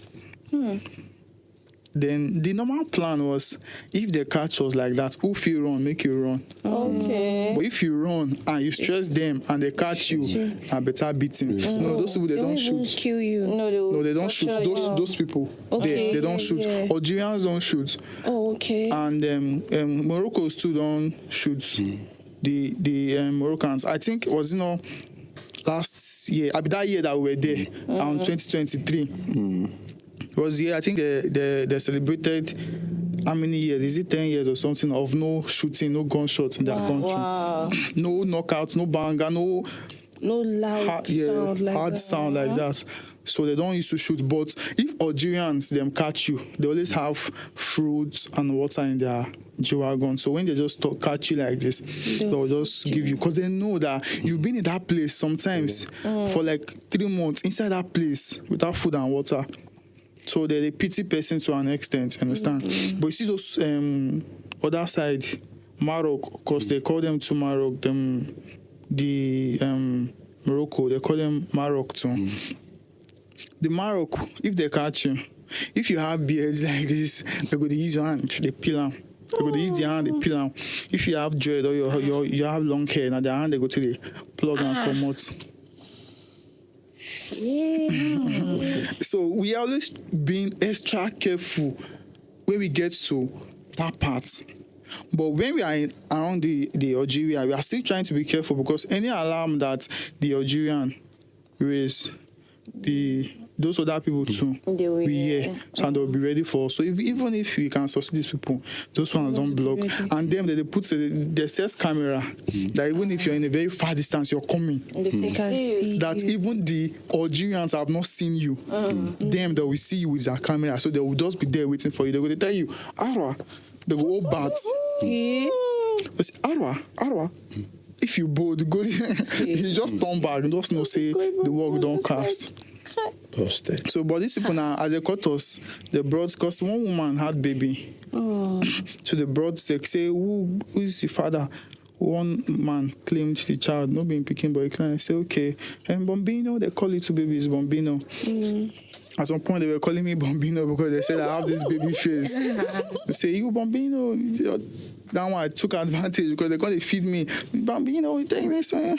Then the normal plan was, if they catch us like that, if you run, make you run. Okay. But if you run and you stress them and they catch you, I better beat him. No, those people, they don't even shoot. kill you. No, they don't shoot. Those people, Okay. they don't shoot. Yeah. Algerians don't shoot. Oh, okay. And Morocco too don't shoot. The Moroccans. I think it was last year. That year that we were there, 2023. It was I think they celebrated how many years? Is it 10 years or something of no shooting, no gunshots in their country? Wow. No knockouts, no banger, no loud sound like hard that. sound like that. So they don't used to shoot. But if Algerians them catch you, they always have fruits and water in their G-Wagon. So when they just catch you like this, they'll just give you, because they know that you've been in that place sometimes for like 3 months inside that place without food and water. So they're a pity person to an extent, understand? But you see those other side, Morocco, because they call them to Morocco, Morocco, they call them Morocco too. The Morocco, if they catch you, if you have beards like this, they go to use your hand, they peel them. They go to use their hand, they peel them. If you have dread or you have long hair, now their hand they go to the plug and promote. So we always being extra careful when we get to that part. But when we are around the Algeria, we are still trying to be careful, because any alarm that the Algerian raise, those other people too, we hear, so they'll be ready for us. So even if we can succeed these people, those ones don't block. And them, they put the says camera that even if you're in a very far distance, you're coming. They can see That you. even the Algerians have not seen you. Them, they will see you with their camera, so they will just be there waiting for you. They will tell you, Arwa. They go all bad. Yeah. They say, Arwa. If you bold, go there. You just turn back. Just no say the work don't cast. Busted. So, but these people now, as they caught us, they brought, because one woman had baby. So they brought, they say, who is the father? One man claimed the child, not being picking, but he claimed. I say, okay. And Bombino, they call it two babies, Bombino. At some point, they were calling me Bombino because they said I have this baby face. They say, you Bombino. That one, I took advantage because they couldn't feed me. Bombino, you take this one.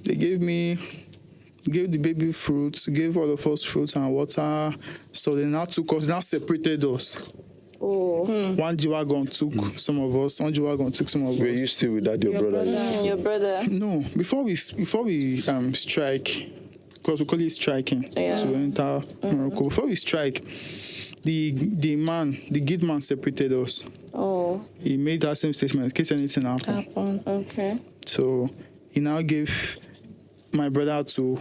They gave the baby fruits, gave all of us fruits and water. So they now took us, now separated us. One G-Wagon took some of us, one G-Wagon took some of us. Were you still with that, your brother? Your brother. No, before we strike, because we call it striking to enter Morocco. Before we strike, the gate man separated us. Oh. He made that same statement in case anything happened. Okay. So he now gave my brother to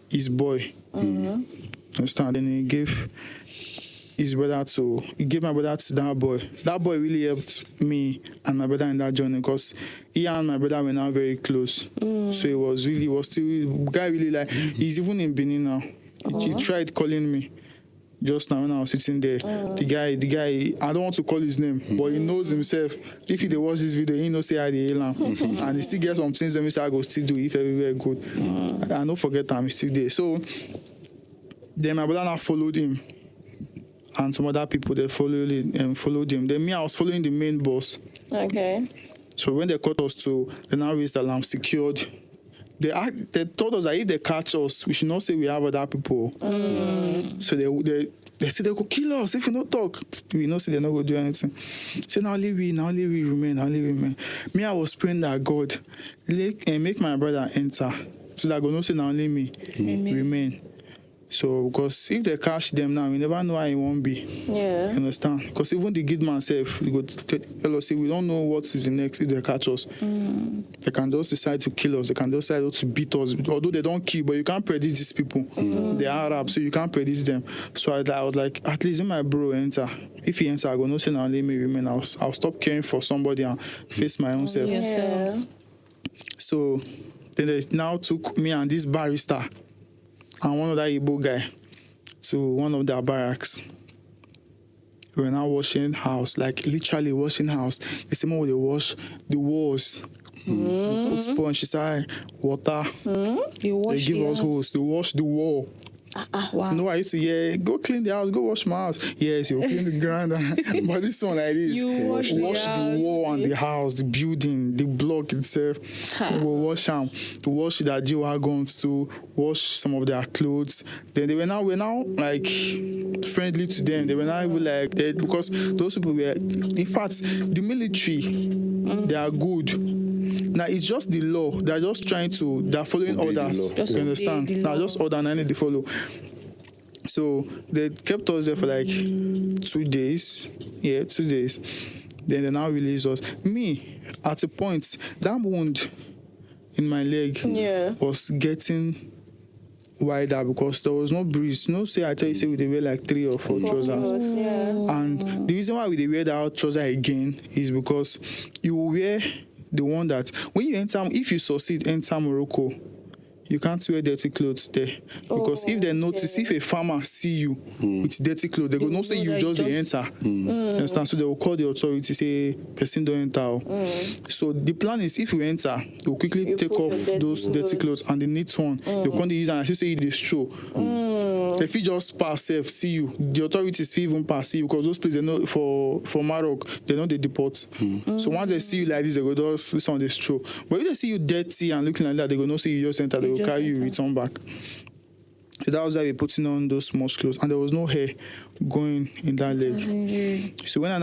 his boy. Understand? Then he gave my brother to that boy. That boy really helped me and my brother in that journey, because he and my brother were now very close. So he was still, guy really like, he's even in Benin now. He tried calling me just now when I was sitting there. The guy, I don't want to call his name, but he knows himself. If he watch this video, he knows say I dey hail him. And he still gets some things that I go still do if everywhere good. I don't forget I'm still there. So then my brother now followed him. And some other people, they followed him. Then me, I was following the main boss. Okay. So when they caught us too, they now raised the alarm, secured. They told us that if they catch us, we should not say we have other people. So they said they could kill us if we not talk. We not say they're not going to do anything. So now only we remain. Me, I was praying that God make my brother enter. So that God not say now only me remain. So, because if they catch them now, we never know how it won't be. Yeah. You understand? Because even the good man self, they go tell us, we don't know what is the next if they catch us. They can just decide to kill us. They can just decide to beat us. Although they don't kill, but you can't predict these people. They are Arab, so you can't predict them. So I was like, at least when my bro enter, if he enter, I go, no, say now, let me remain. I'll stop caring for somebody and face my own self. Yeah. So then they now took me and this barrister and one other Igbo guy to one of their barracks. We were now washing house, like literally washing house. The same way they wash the walls. Put sponge inside, water. They give us hose. They wash the wall. Wow. No, I used to go clean the house, go wash my house. Yes, you clean the ground. But this one like this, You wash the house. wall and the house, the building, the block itself. We will wash them. To wash the G-wagons, to wash some of their clothes. Then we're now like friendly to them. They were not even like that because those people were, in fact, the military, they are good. Now it's just the law. They're just they're following Obey the orders. law. Just You obey understand? the Now law. just order and I need to follow. So they kept us there for like 2 days. Yeah, 2 days. Then they now released us. Me, at a point, that wound in my leg was getting wider because there was no breeze. No, say I tell you, say we dey wear like 3 or 4 trousers. Yeah. And the reason why we dey wear that trouser again is because you will wear the one that when you enter, if you succeed enter Morocco, you can't wear dirty clothes there. Because if they notice, if a farmer see you with dirty clothes, they will not say you just dey enter. Understand? So they will call the authority, say, person don't enter. So the plan is if you enter, you'll quickly You take put off your dirty those dirty clothes and the neat one. You can't use and I say it is true. If you just pass safe, see you, the authorities feel even pass see you because those places they know for Morocco, they know they deport. So once they see you like this, they go just this one is true. But if they see you dirty and looking like that, they go not say you just enter, they will carry you return back. So that was how we putting on those small clothes, and there was no hair going in that leg. So when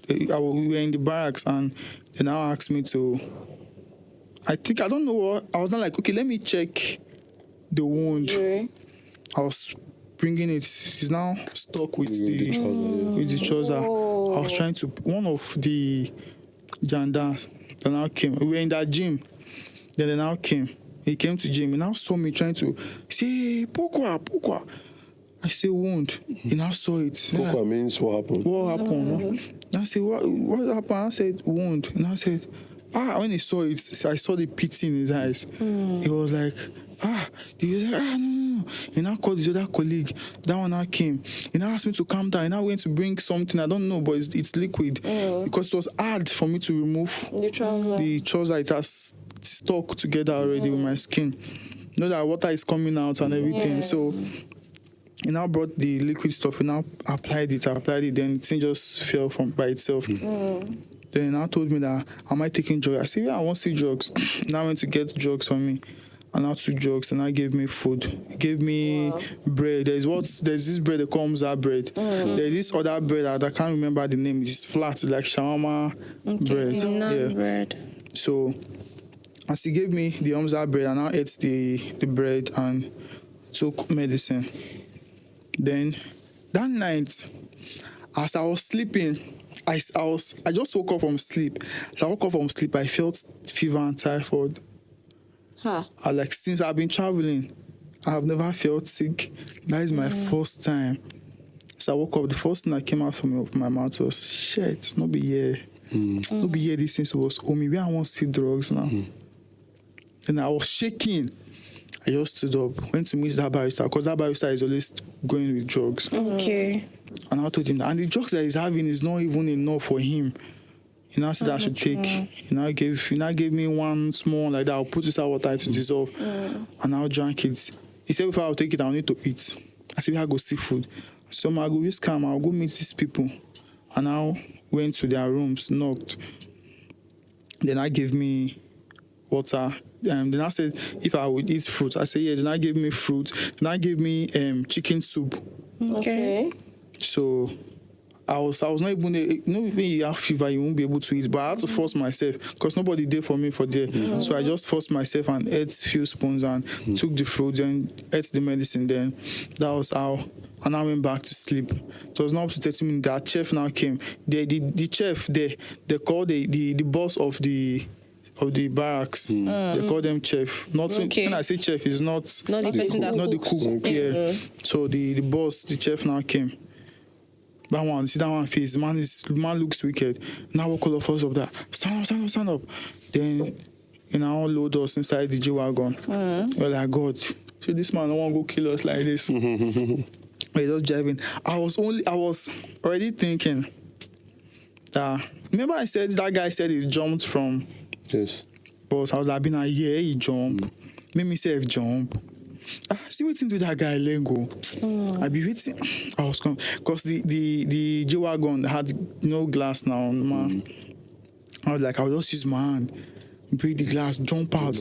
we were in the barracks, and they now asked me to. I don't know what I was not like. Okay, let me check the wound. I was bringing it. It's now stuck with the trouser. I was trying to. One of the jandas that now came. We were in that gym. Then they now came. He came to gym. He now saw me trying to say, pourquoi? I say wound. He now saw it. Pourquoi means what happened? What happened? I said, what happened? I said, wound. And I said, when he saw it, I saw the pity in his eyes. He was like, he was like, no. He now called his other colleague. That one now came. He now asked me to calm down. He now went to bring something. I don't know, but it's liquid. Because it was hard for me to remove the trouser. It has stuck together already with my skin. You know that water is coming out and everything. Yeah. So he now brought the liquid stuff. He now applied it. Then the thing just fell by itself. Then he now told me that, am I taking drugs? I said, yeah, I want to see drugs. Now went to get drugs for me. And now took drugs, and now gave me food. He gave me bread. There's this bread that comes out bread. There's this other bread that I can't remember the name. It's flat, like shawarma bread. Bread. So as he gave me the Hamza bread, I now ate the bread and took medicine. Then that night, as I was sleeping, I just woke up from sleep. As I woke up from sleep, I felt fever and typhoid. Since I've been traveling, I have never felt sick. That is my first time. So I woke up, the first thing that came out from my mouth was, shit, not be here. Not be here, this thing was, maybe I want to see drugs now. Then I was shaking. I just stood up, went to meet that barrister, because that barrister is always going with drugs. Okay. And I told him that, and the drugs that he's having is not even enough for him. He now said I should take. He now gave me one small like that. I'll put this out water to dissolve, and I'll drink it. He said before I'll take it, I'll need to eat. I said I go see food. So I'll go use calm. I'll go meet these people, and I went to their rooms, knocked. Then I gave me water. Then I said if I would eat fruit. I said yes. Then I gave me fruit. Then I gave me chicken soup. Okay. So I was not even, when you have fever, you won't be able to eat, but I had to force myself because nobody did for me for there. So I just forced myself and ate few spoons and took the fruit and ate the medicine. Then that was how, and I went back to sleep. It was not up to 30 minutes. That chef now came. The chef there, they called the boss of the barracks. They call them chef. Not when I say chef, it's not the person that not the cooks. cook. Yeah. So the boss, the chef now came. That one, see that one face. The man looks wicked. Now we call all of us up that stand up. Then all load us inside the G wagon. We're like, God, so this man don't want to go kill us like this. We're just driving. I was already thinking that, remember I said that guy said he jumped from. Yes. But I was like, he jump. Make me say jump. See waiting to that guy Lego. I be waiting. I was because the G wagon had no glass now, man. I was like, I'll just use my hand, break the glass, jump out.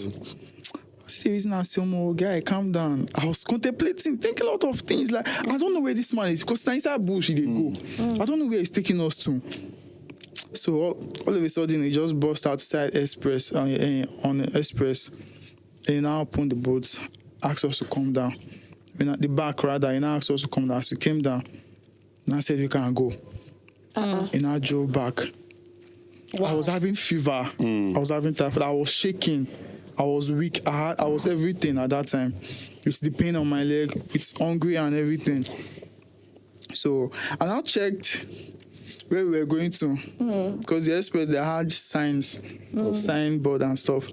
See reason I say, oh guy, calm down. I was contemplating, thinking a lot of things. Like, I don't know where this man is because inside bush he go. I don't know where he's taking us to. So all of a sudden he just burst outside express on the express. And he now opened the boat, asked us to come down. When at the back rather, he now asked us to come down. So we came down. And I said we can go. And I drove back. Wow. I was having fever. I was having typhoid. I was shaking. I was weak. I was everything at that time. It's the pain on my leg. It's hungry and everything. So I now checked where we were going to, because the express they had signs, signboard and stuff.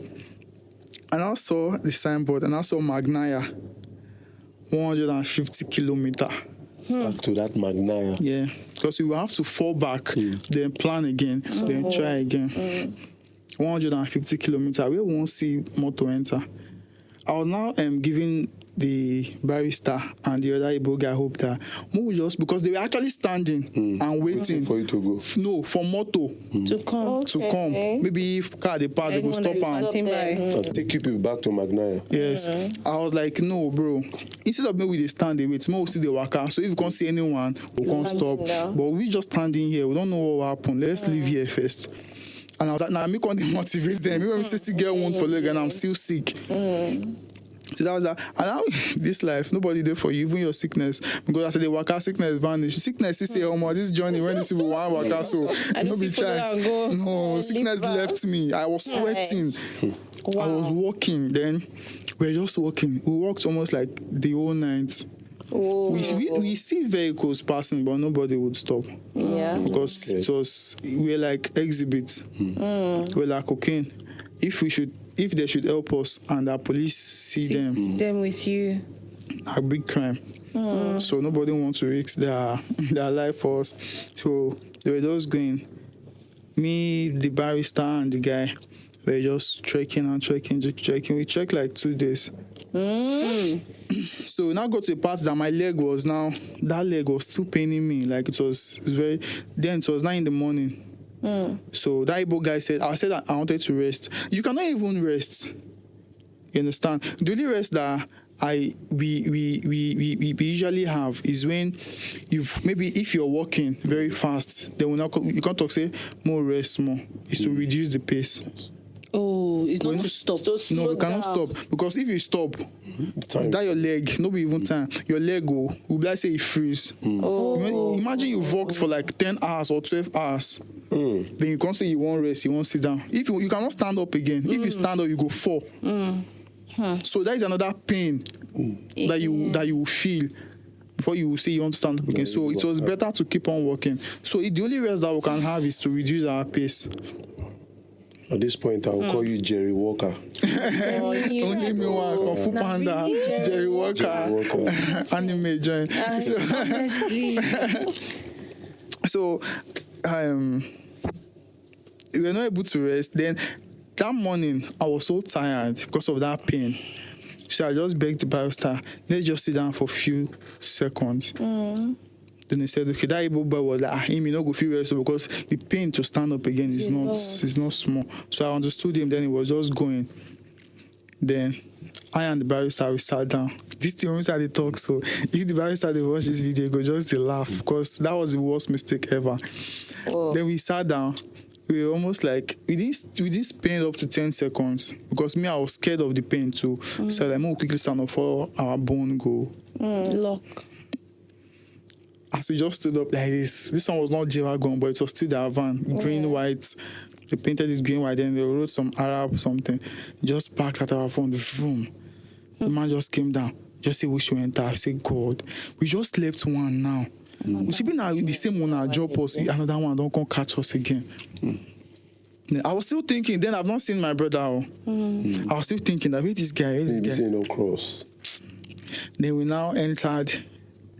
And I saw the signboard and I saw Magnaya, 150 kilometer. Back to that Magnaya. Yeah, because we will have to fall back, then plan again, then try again. 150 kilometer. We won't see motor enter. I was now giving the barrister and the other Igbo guy hope that move just because they were actually standing and waiting for you to go. No, for motor to come. To come. Maybe if car they pass, they will stop and I'll take you people back to Magnaya. yes. I was like, no, bro. Instead of maybe they stand, they wait. More see the waka. So if you can't see anyone, we can't stop. But we just standing here. We don't know what will happen. Let's leave here first. And I was like, nah, me can't motivate them. Even when we still get wound for leg and I'm still sick. So that was that. And now, this life, nobody there for you, even your sickness. Because I said the waka sickness vanish. Sickness is say, oh, this journey, when this people want waka, so no be chance. No, sickness left me. I was sweating. Wow. I was walking. Then we were just walking. We walked almost like the whole night. We see vehicles passing, but nobody would stop. Yeah. Because we're like exhibits. We're like cocaine. If they should help us and our police see them with you, a big crime. So nobody wants to risk their life for us. So they were just going. Me, the barrister, and the guy were just trekking. We trekked like 2 days. So we now got to a part that my leg was still paining me. Like it was it was 9 in the morning. So that Igbo guy said that I wanted to rest. You cannot even rest. You understand? The only rest that we usually have is when if you're walking very fast, then you can't talk say more rest more. It's to reduce the pace. Oh, it's not to stop. No, you cannot stop because if you stop, that your leg, no be even time, your leg will be like say it freeze. Imagine you've walked for like 10 hours or 12 hours. Then you can't say you won't rest, you won't sit down. If you cannot stand up again. If you stand up, you go fall. So that is another pain that you will feel before you will say you want to stand up again. So it was better to keep on walking. So the only rest that we can have is to reduce our pace. At this point, I will call you Jerry Walker. Only me one Kung Fu Panda, Jerry Walker, anime joint. So, we were not able to rest. Then that morning, I was so tired because of that pain. So I just begged the barrister, let's just sit down for a few seconds. Then he said, okay, that Igbo boy was like, he may not go feel rest because the pain to stand up again is not small. So I understood him. Then he was just going. Then I and the barrister, we sat down. This thing, when we started talk, so if the barrister they watch this video, go just they laugh because that was the worst mistake ever. Whoa. Then we sat down. We were almost like we didn't spend up to 10 seconds because me, I was scared of the pain too. So like, we'll quickly stand up for our bone go. Lock. As we just stood up like this. This one was not J-Wagon, but it was still their van, green, white. They painted it green, white, then they wrote some Arab something. Just parked at our phone, vroom. The man just came down. Just say we should enter. I say, God, we just left one now. We should be now the same one that drop us. Another one don't come catch us again. I was still thinking. Then I've not seen my brother. I was still thinking that wait, this guy. Maybe say no cross. Then we now entered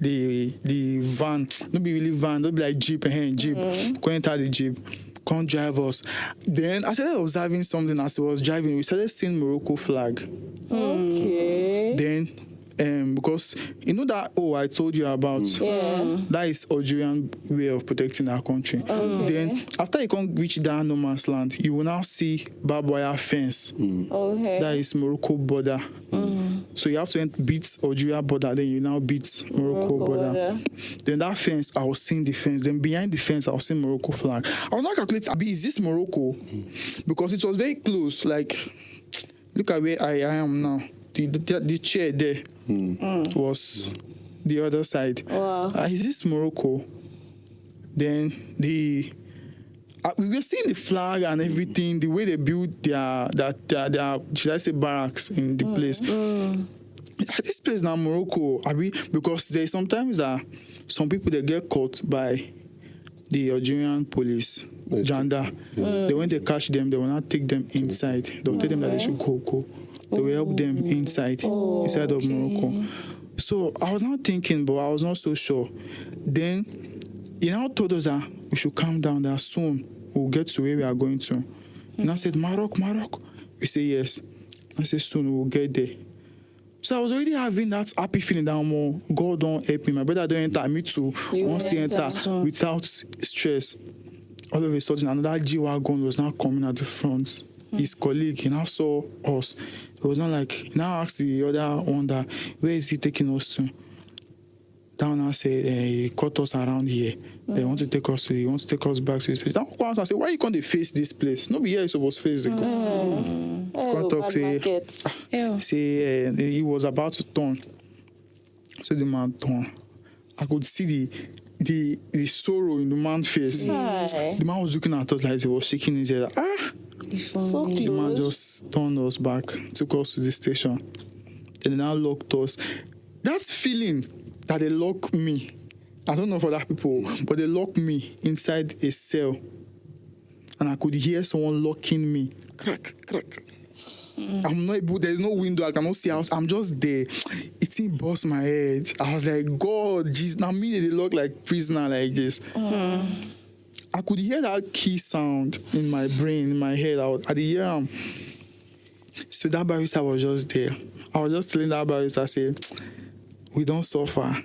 the van. Not be really van. Don't be like jeep and jeep. Go enter the jeep. Come drive us. Then I started observing something as he was driving. We started seeing Morocco flag. Okay. Then, because you know that I told you about, that is Algerian way of protecting our country. Then after you can't reach that no man's land, you will now see barbed wire fence. Okay. That is Morocco border. So you have to beat Algeria border, then you now beat Morocco border. Then that fence, I was seeing the fence. Then behind the fence, I was seeing Morocco flag. I was not calculating, is this Morocco? Because it was very close. Like, look at where I am now. The chair there was the other side. Wow. Is this Morocco? Then we were seeing the flag and everything, the way they built their should I say barracks in the place. This place now Morocco, because there's sometimes some people they get caught by the Algerian police, Janda. They when they catch them, they will not take them inside. They'll tell them that they should go. They will help them inside of Morocco. So I was not thinking, but I was not so sure. Then he now told us that we should calm down, that soon we'll get to where we are going to. And I said, Morocco. We say yes. I said, soon we'll get there. So I was already having that happy feeling that God don't help me. My brother don't enter, me too. Once he enter without stress. All of a sudden, another G-Wagon was now coming at the front. His colleague, he now saw us. It was not like, he now asked the other one that, where is he taking us to? That one now said, he caught us around here. They want to take us back to his place. That one I said, why you can't face this place? Nobody here is supposed to face the Can't talk, say he was about to turn. So the man turned. I could see the sorrow in the man's face. The man was looking at us like he was shaking his head. So the man just turned us back, took us to the station. Then they now locked us. That feeling that they locked me, I don't know for other people, but they locked me inside a cell. And I could hear someone locking me. Crack, crack. I'm not able, there's no window, I cannot see house. I'm just there. It didn't bust my head. I was like, God, Jesus, now me they look like prisoner like this. I could hear that key sound in my brain, in my head. I could hear So that barrister was just there. I was just telling that barrister, I said, we don't suffer.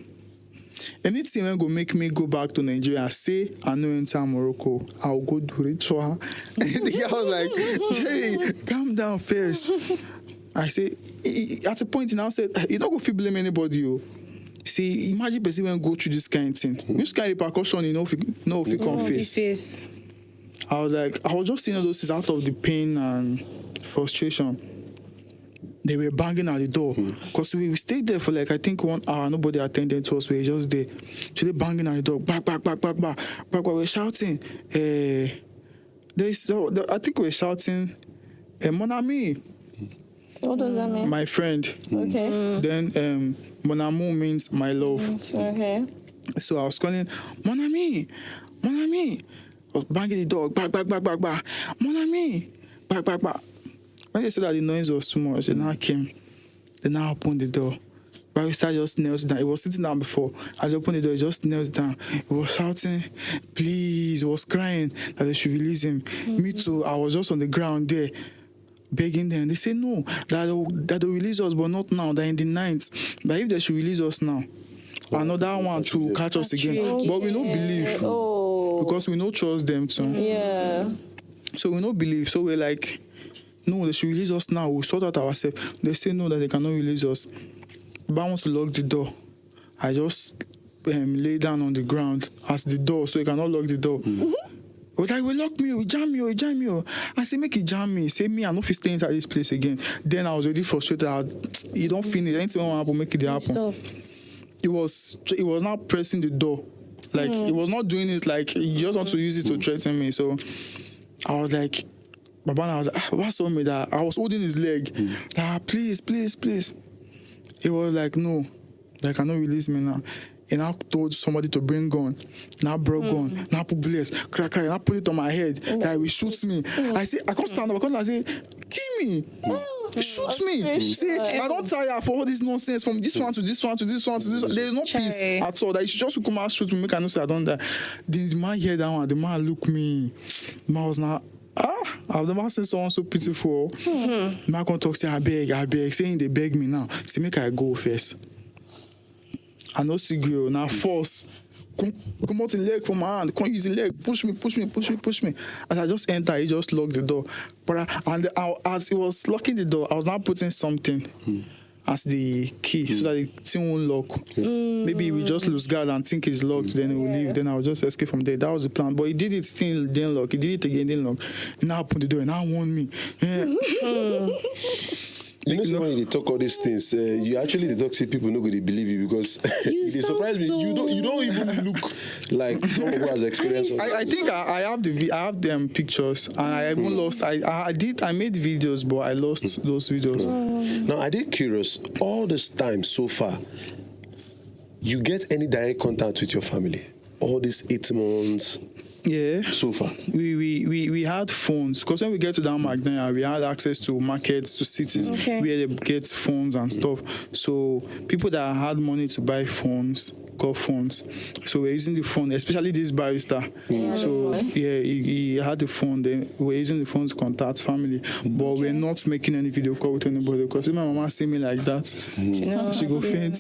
Anything that go make me go back to Nigeria, say I know enter Morocco, I'll go do it for her. I was like, Jerry, calm down first. I say, at a point, he now said, you don't go feel blame anybody. You see, imagine person when go through this kind of thing. Which kind of repercussion you know if you can't face. I was like, I was just seeing all those things out of the pain and frustration. They were banging at the door. Because we stayed there for like, I think 1 hour. Nobody attended to us. We were just there. So they banging at the door. Back. We were shouting. I think we were shouting, Mon ami. What does that mean? My friend. Okay. Then Mon amour means my love. Okay. So I was calling, Mon ami. I was banging the door. Back. Mon ami. Back. When they saw that the noise was too much, they now came. They now opened the door. Barrister just kneels down. He was sitting down before. As he opened the door, he just kneels down. He was shouting, please. He was crying that they should release him. Me too. I was just on the ground there, begging them. They said no, that they'll release us, but not now. That in the night. That if they should release us now, another one to catch us again. But we don't believe. Because we don't trust them too. Yeah. So we don't believe. So we're like, no, they should release us now. We'll sort out ourselves. They say no, that they cannot release us. Baba wants to lock the door. I just lay down on the ground at the door so he cannot lock the door. He was like, we lock me, we jam me, we jam me. I say, make it jam me. Say me, I no fit stay inside this place again. Then I was already frustrated. You don't finish. Anything will happen, make it happen. So, It was not pressing the door. Like, it was not doing it like, he just want to use it to threaten me. So I was like, Baba, I was like, Baba saw me that I was holding his leg. Please, please, please. He was like, no, they cannot release me now. And I told somebody to bring gun. Now brought gun. Now put bullets. Crack. Now put it on my head. That he will shoot me. I say, I can't stand up. I say, kill me. Shoot me. See, I don't tire for all this nonsense from this one to this one to this one to this one. There is no peace at all. That you should just come out shoot me. Make I know say I don't die. The man hear that one. The man look me. The man was not. I've never seen someone so pitiful. Man come talk say I beg. Saying they beg me now. Say make I go first. I know still go now force. Come out the leg from my hand. Can't use the leg. Push me. As I just enter, he just locked the door. But as he was locking the door, I was now putting something as the key so that the thing won't lock. Maybe we just lose guard and think it's locked, then it will leave. Then I'll just escape from there. That was the plan. But he did it, still didn't lock. He did it again, didn't lock. He now opened the door and now warned me. You know, when they talk all these things, you actually the toxic people not going to believe you because they surprise me. You don't even look like someone who has experience. I think I have them pictures, and I even lost. I made videos, but I lost those videos. Now I did curious. All this time so far, you get any direct contact with your family? All these 8 months. Yeah. So far. We had phones because when we get to Denmark, then we had access to markets, to cities where they get phones and stuff. So people that had money to buy phones got phones. So we're using the phone, especially this barrister. So he had the phone. Then we're using the phone to contact family, but we're not making any video call with anybody because if my mama see me like that, she go faint.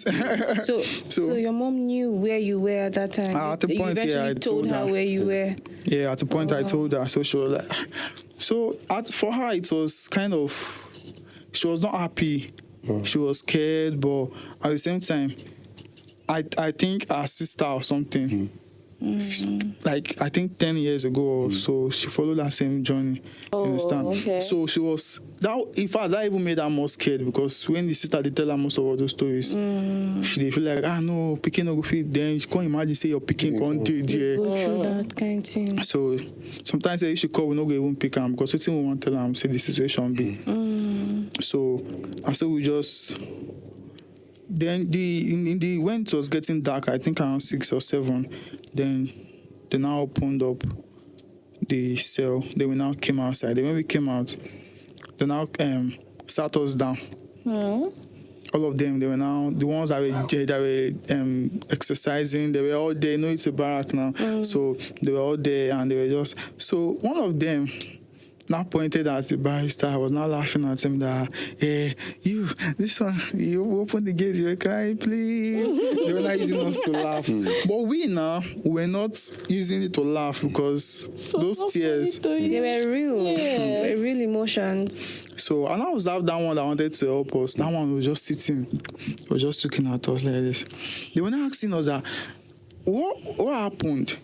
So your mom knew where you were at that time. At the point, I told her where you were. Yeah, at the point I told her. So she was like, for her it was kind of, she was not happy. She was scared, but at the same time, I think her sister or something, like I think 10 years ago or so, she followed that same journey. You understand? Okay. So she was that. In fact, that even made her more scared because when the sister they tell her most of all those stories, she they feel like no, picking no go fit. Then she can't imagine say your picking can't do it. Go through that kind of thing. So sometimes they should call, we no go even pick them because we want to tell them say the situation be. So we just. Then when it was getting dark, I think around 6 or 7, then they now opened up the cell. Then we now came outside. Then when we came out, they now sat us down. All of them, they were now the ones that were exercising. They were all there. You know, it's a barrack now, so they were all there, and they were just. So one of them now pointed at the barrister. I was not laughing at him that, you open the gate, you were crying, please. They were not using us to laugh. But we're not using it to laugh because those tears. They were real. They were real emotions. So, and I was that one that wanted to help us. That one was just sitting. He was just looking at us like this. They were not asking us that, what happened?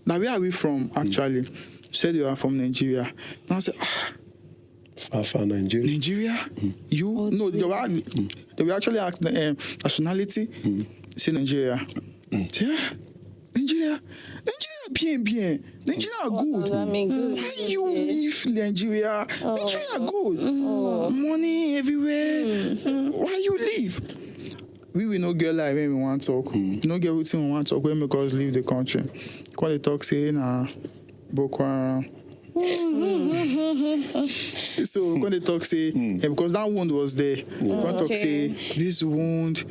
Now, where are we from, actually? Said you are from Nigeria. Now I said, Far Nigeria. Nigeria? You? No, they were actually asked the nationality. Say Nigeria. Yeah, Nigeria. Nigeria, Nigeria are good. Why you leave Nigeria? Nigeria are good. Money everywhere. Why you leave? We will not get like when we want to talk. We not get everything we want to talk when because leave the country. When they talk, say, Boko Haram. So when they talk say because that wound was there, when talk say this wound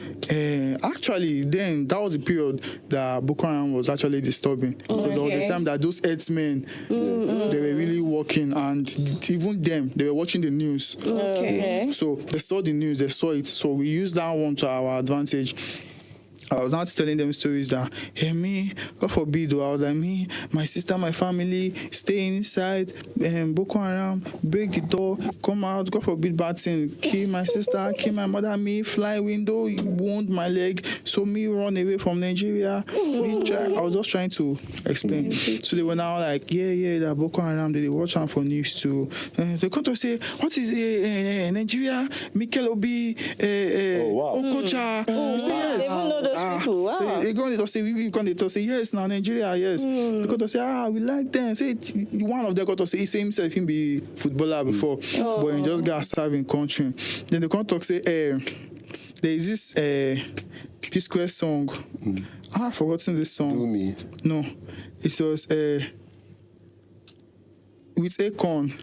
actually then that was the period that Boko Haram was actually disturbing because there was a time that those herdsmen they were really working and even them they were watching the news. So they saw the news, they saw it, so we used that one to our advantage. I was not telling them stories that, hey, me, God forbid, though, I was like, me, my sister, my family, stay inside, Boko Haram, break the door, come out, God forbid, bad thing, kill my sister, kill my mother, me, fly window, wound my leg, so me run away from Nigeria. I was just trying to explain. So they were now like, yeah, that Boko Haram, they watch out for news too. They come to say, what is Nigeria, Mikel Obi, Okocha? They even know those people. Wow. They going to say, we going to say, yes, now Nigeria, yes. They got to say, we like them. Say, one of them got to say, he say himself, he be footballer before, but he just got served in country. Then they come talk say, there is this P-Square song. I've forgotten this song. Do me. No, it was with Akon.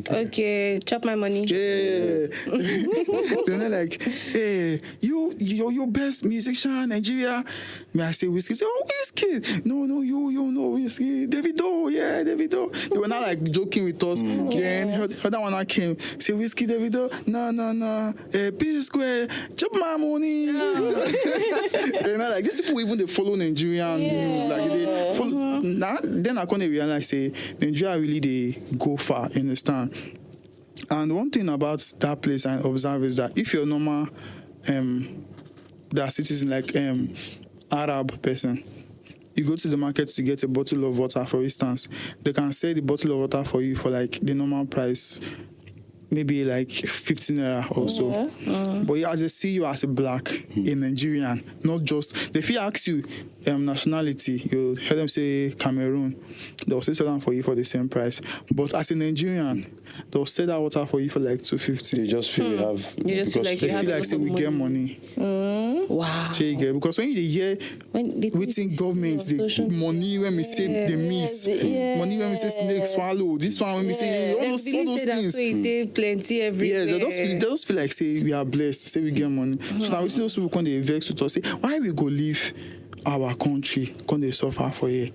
Okay, chop my money. Yeah. They're like, hey, you best musician, Nigeria. May I say Whiskey? Say, oh, Whiskey. No, you know Whiskey. Davido, yeah, Davido. They were not like joking with us. Then other one I came, say Whiskey, Davido. No. P-Square, chop my money. They're not like, these people even they follow Nigerian news. Like they follow. Then I can't realize, say, Nigeria really they go far in this. And one thing about that place I observe is that if you're normal, that citizen like Arab person, you go to the market to get a bottle of water, for instance, they can sell the bottle of water for you for like the normal price, maybe like 15 naira or so. But as they see you as a black, a Nigerian, not just, they feel ask you nationality, you hear them say Cameroon, they'll say sell them for you for the same price. But as a Nigerian, they'll sell that water for you for like 250. They just feel you have. You just feel like they you have feel like say we get money. Wow. Because when you hear within government, the money when we say they miss, money when we say snake swallow, this one when we say all those things. So it did plenty everywhere. Yes, they just feel like say we are blessed, say we get money. So now we see those people come they vex with us, say why we go leave our country, come they suffer for here.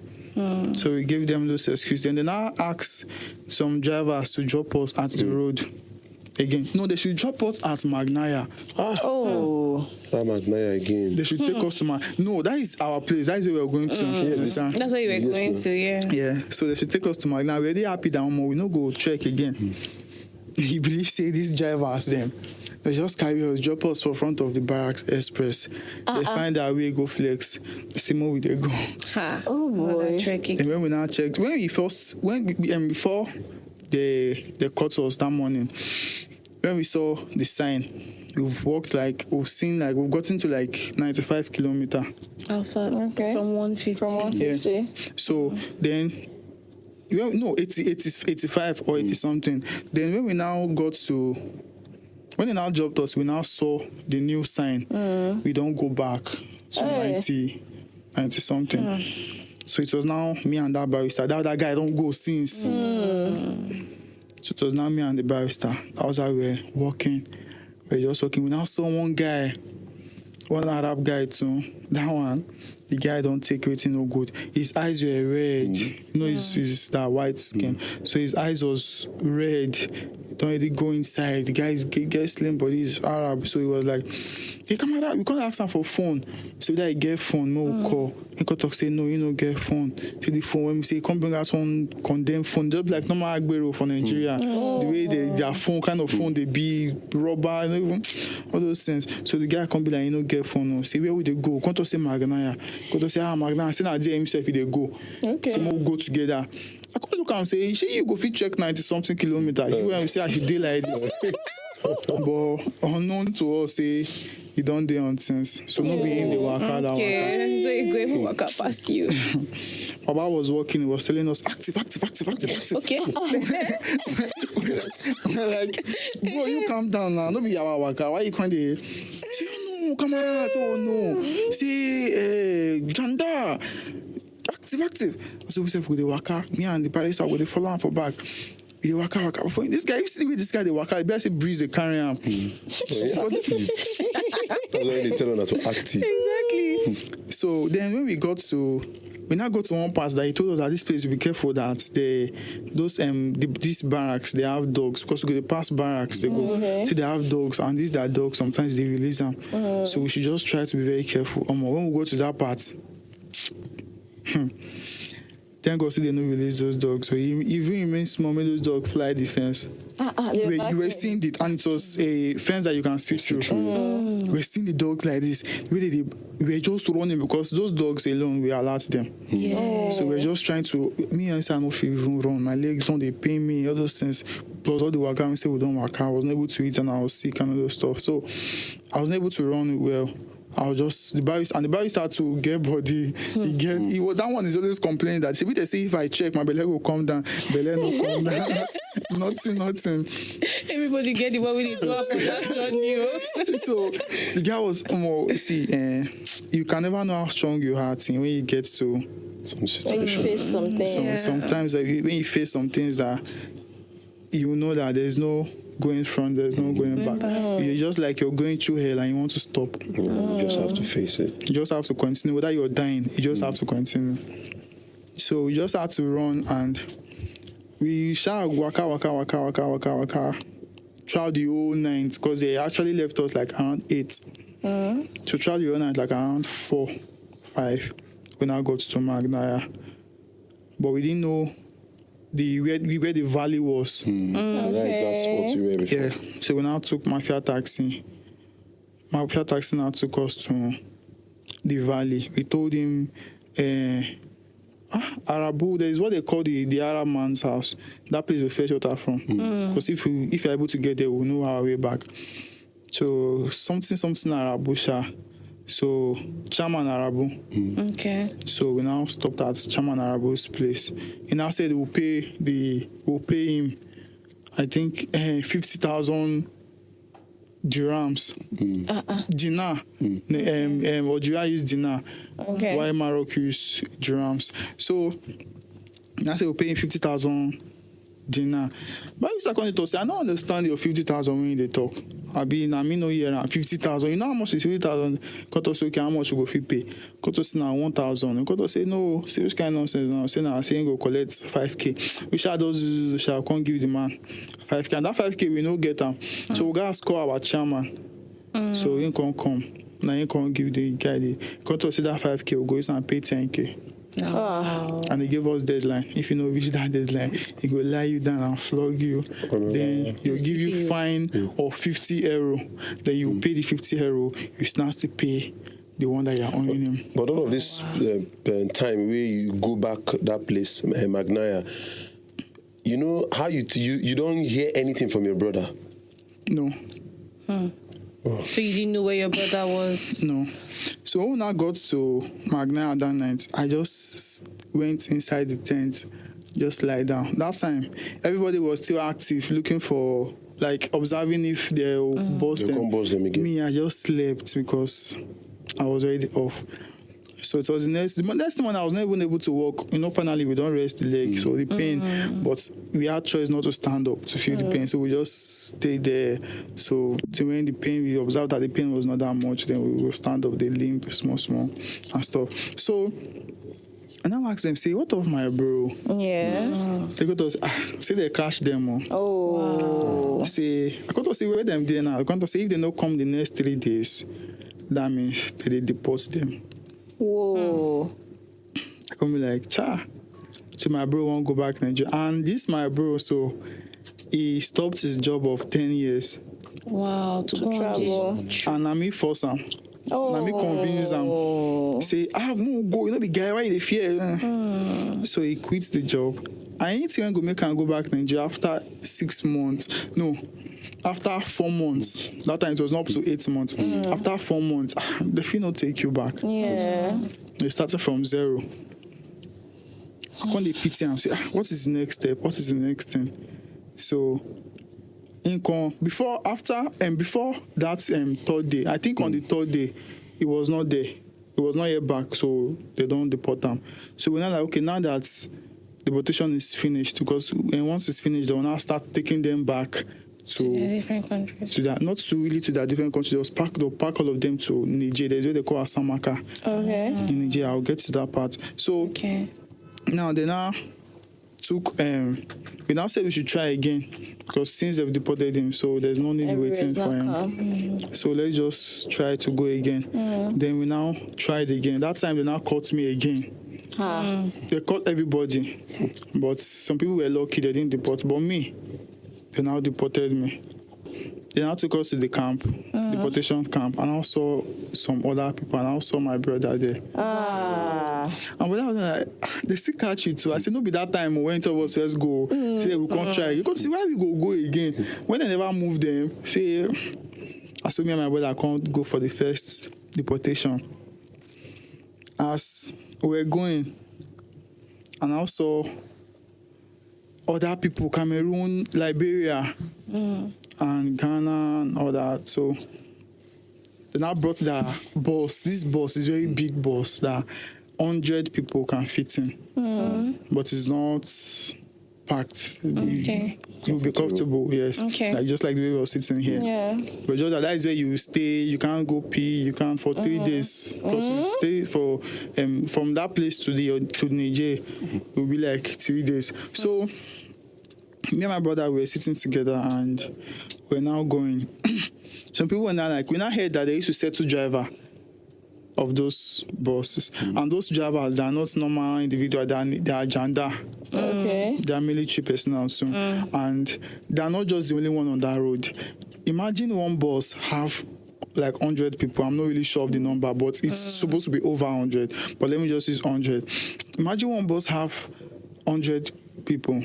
So we gave them those excuses. Then they now ask some drivers to drop us at the road. Again, no, they should drop us at Magnaya. That Magnaya again. They should take us to No, that is our place. That is where we're going to. That's where you were going to, Yeah, so they should take us to Magnaya. We're really happy that we no go trek again. You believe, say, these drivers, them, they just carry us, drop us for front of the barracks express. They find our way, go flex. The same way they go. Oh boy. And when we now checked, before they caught us that morning, when we saw the sign, we've gotten to like 95 kilometers. Alpha, Okay. from 150. From 150. Yeah. So then, 85 or 80 something. Then when they now dropped us, we now saw the new sign. We don't go back to 90 something. So it was now me and that barrister. That other guy don't go since. So it was now me and the barrister. That was how we were walking. We were just walking. We now saw one Arab guy too. That one, the guy don't take everything no good. His eyes were red. He's that white skin. So his eyes was red. He don't really go inside. The guy gets slim, but he's Arab. So he was like, hey, come on, we can't ask him for phone. So that he get phone, no call. He could talk, say, no, you don't get phone. Take the phone. When we say, come bring us one condemned phone. Just like normal Agbero for Nigeria. The way their phone, kind of phone, they be rubber, even all those things. So the guy can't be like, you don't get phone. No. Say, where would they go? Can't to say Magnaya. Can't to say, Magnaya. Say, now, himself, if they go. Okay. So we'll go together. I can't look at him say, you go fit check 90 something kilometers. You will say, I should do like this. But unknown to us, say, he don't do on things. So not be in the waka. Okay, so he go even walk up past you. Baba was walking, he was telling us, active. Okay. Like, bro, you calm down now. Don't be our waka. Why you can't say, oh no, comrades, oh no. Say, Janda. Active. So we said, for the waka, me and the barrister would follow him for back. The waka. This guy, you see the way this guy, the waka, he better say breeze, they carry him. That's why they tell us to active. Exactly. So then when we we now go to one part that he told us that this place, be careful that these barracks, they have dogs, because we go to pass barracks, they go see they have dogs, and these their dogs, sometimes they release them. So we should just try to be very careful. When we go to that part, thank God they don't release those dogs. So even remain small, make those dogs fly the fence. You were seeing it, and it was a fence that you can see through. We were seeing the dogs like this. We were just running because those dogs alone, we allowed them. So we were just trying to. Me and I don't feel even run. My legs don't, they pain me, all those things. Plus all the work we say we don't work. I wasn't able to eat and I was sick and all those stuff. So I wasn't able to run well. I was just the barry started to get body. That one is always complaining that they say if I check my belly will come down, belly no come down. nothing. Everybody get the one we need to have for that journey. So the guy was you can never know how strong you are when you get to some situation. When you face something. Sometimes when you face some things that you know that there's no going front, there's no going back. You're just like you're going through hell and you want to stop. You just have to face it. You just have to continue. Whether you're dying, you just have to continue. So we just had to run and we shall waka throughout the whole night because they actually left us like around 8. So throughout the whole night, like around 4, 5, we now got to Magnaya. But we didn't know where the valley was. That exact spot you were before. Yeah. So we now took Mafia taxi. Mafia taxi now took us to the valley. We told him Arabu, there is what they call the Arab man's house. That place we fetch water from. Because if you're able to get there, we'll know our way back. So something Arabusha. So Chairman Arabu. Okay. So we now stopped at Chairman Arabu's place. He now said we'll pay him, I think 50,000 dirhams. Dinar. Or do I use dinar? Okay. Why Morocco use dirhams? So I said we'll pay him 50,000 dinar. But I was to say, I don't understand your 50,000 when they talk. I mean, no year now 50,000. You know how much is 50,000? Got to say, okay, how much you go fit pay? Got to say now 1,000. Got to say no, serious kind of nonsense now. Say now, saying go collect 5K. We shall can't give the man 5K, and that 5K we no get them. So we gotta call our chairman. So he can't come. Now he can't give the guy the. Got to say that 5K we go and pay 10K. And they gave us deadline. If you know reach that deadline, he will lie you down and flog you. Then he'll give you fine of 50 euro. Then you pay the 50 euro. You start to pay the one that you're owing him. But all of this time where you go back that place, Magnaya, you know how you don't hear anything from your brother? No. So you didn't know where your brother was? No. So when I got to Magnaya that night, I just went inside the tent, just lie down. That time, everybody was still active, looking for, like, observing if they'll bust them. Bust them again. Me, I just slept because I was already off. So it was the next morning I was not even able to walk. You know, finally we don't rest the leg, so the pain. But we had choice not to stand up to feel the pain, so we just stayed there. So to when the pain, we observed that the pain was not that much. Then we will stand up, they limp small and stuff. So and I asked them, say, what of my bro? Yeah. They go to say they cash them. Say I got to say where them there now. I got to say if they don't come the next 3 days, that means they deport them. Whoa. I can be like, so my bro won't go back to Nigeria. And this my bro, so he stopped his job of 10 years. Wow, to travel. And I me force him. I me convince him. Say, no go, you know the guy, why they fear? So he quits the job. I ain't going to make him go back to Nigeria after 6 months. No. After 4 months, that time it was not up to 8 months. After 4 months, the fee not take you back. Yeah. They started from zero. When they pity and say, what is the next step? What is the next thing? So, before that 3rd day, I think on the 3rd day, it was not there. It was not yet back, so they don't deport them. So we're not like, okay, now that the deportation is finished, because once it's finished, they will now start taking them back To the different countries. to that, not to really to that different countries. They'll pack all of them to Niger. There's what they call Asamaka Okay. in Niger. I'll get to that part. So Okay. now they now took we now said we should try again because since they've deported him, so there's no need waiting for him. So let's just try to go again. Then we now tried again. That time they now caught me again. They caught everybody, but some people were lucky they didn't deport. But me, they now deported me. They now took us to the camp, deportation camp, and I saw some other people, and I saw my brother there. And when I was like, they still catch you too. I said, no, be that time when two of us first go, say we can't try. You can't see why we go again. When I never move them, say, I saw me and my brother I can't go for the first deportation. As we were going, and I saw other people, Cameroon, Liberia, and Ghana, and all that. So they now brought the bus. This bus is very big bus that 100 people can fit in, but it's not packed. Okay. You'll be comfortable, yes. Okay. Like just like the way we're sitting here. Yeah. But just that is where you stay. You can't go pee. You can't for 3 days because you stay for from that place to Niger. It will be like 3 days. So me and my brother were sitting together and we're now going. Some people were now like, we now heard that they used to settle driver of those buses. And those drivers, they are not normal individuals, they are janda. Okay. They are military personnel too. And they are not just the only one on that road. Imagine one bus have like 100 people. I'm not really sure of the number, but it's supposed to be over 100. But let me just use 100. Imagine one bus have 100 people.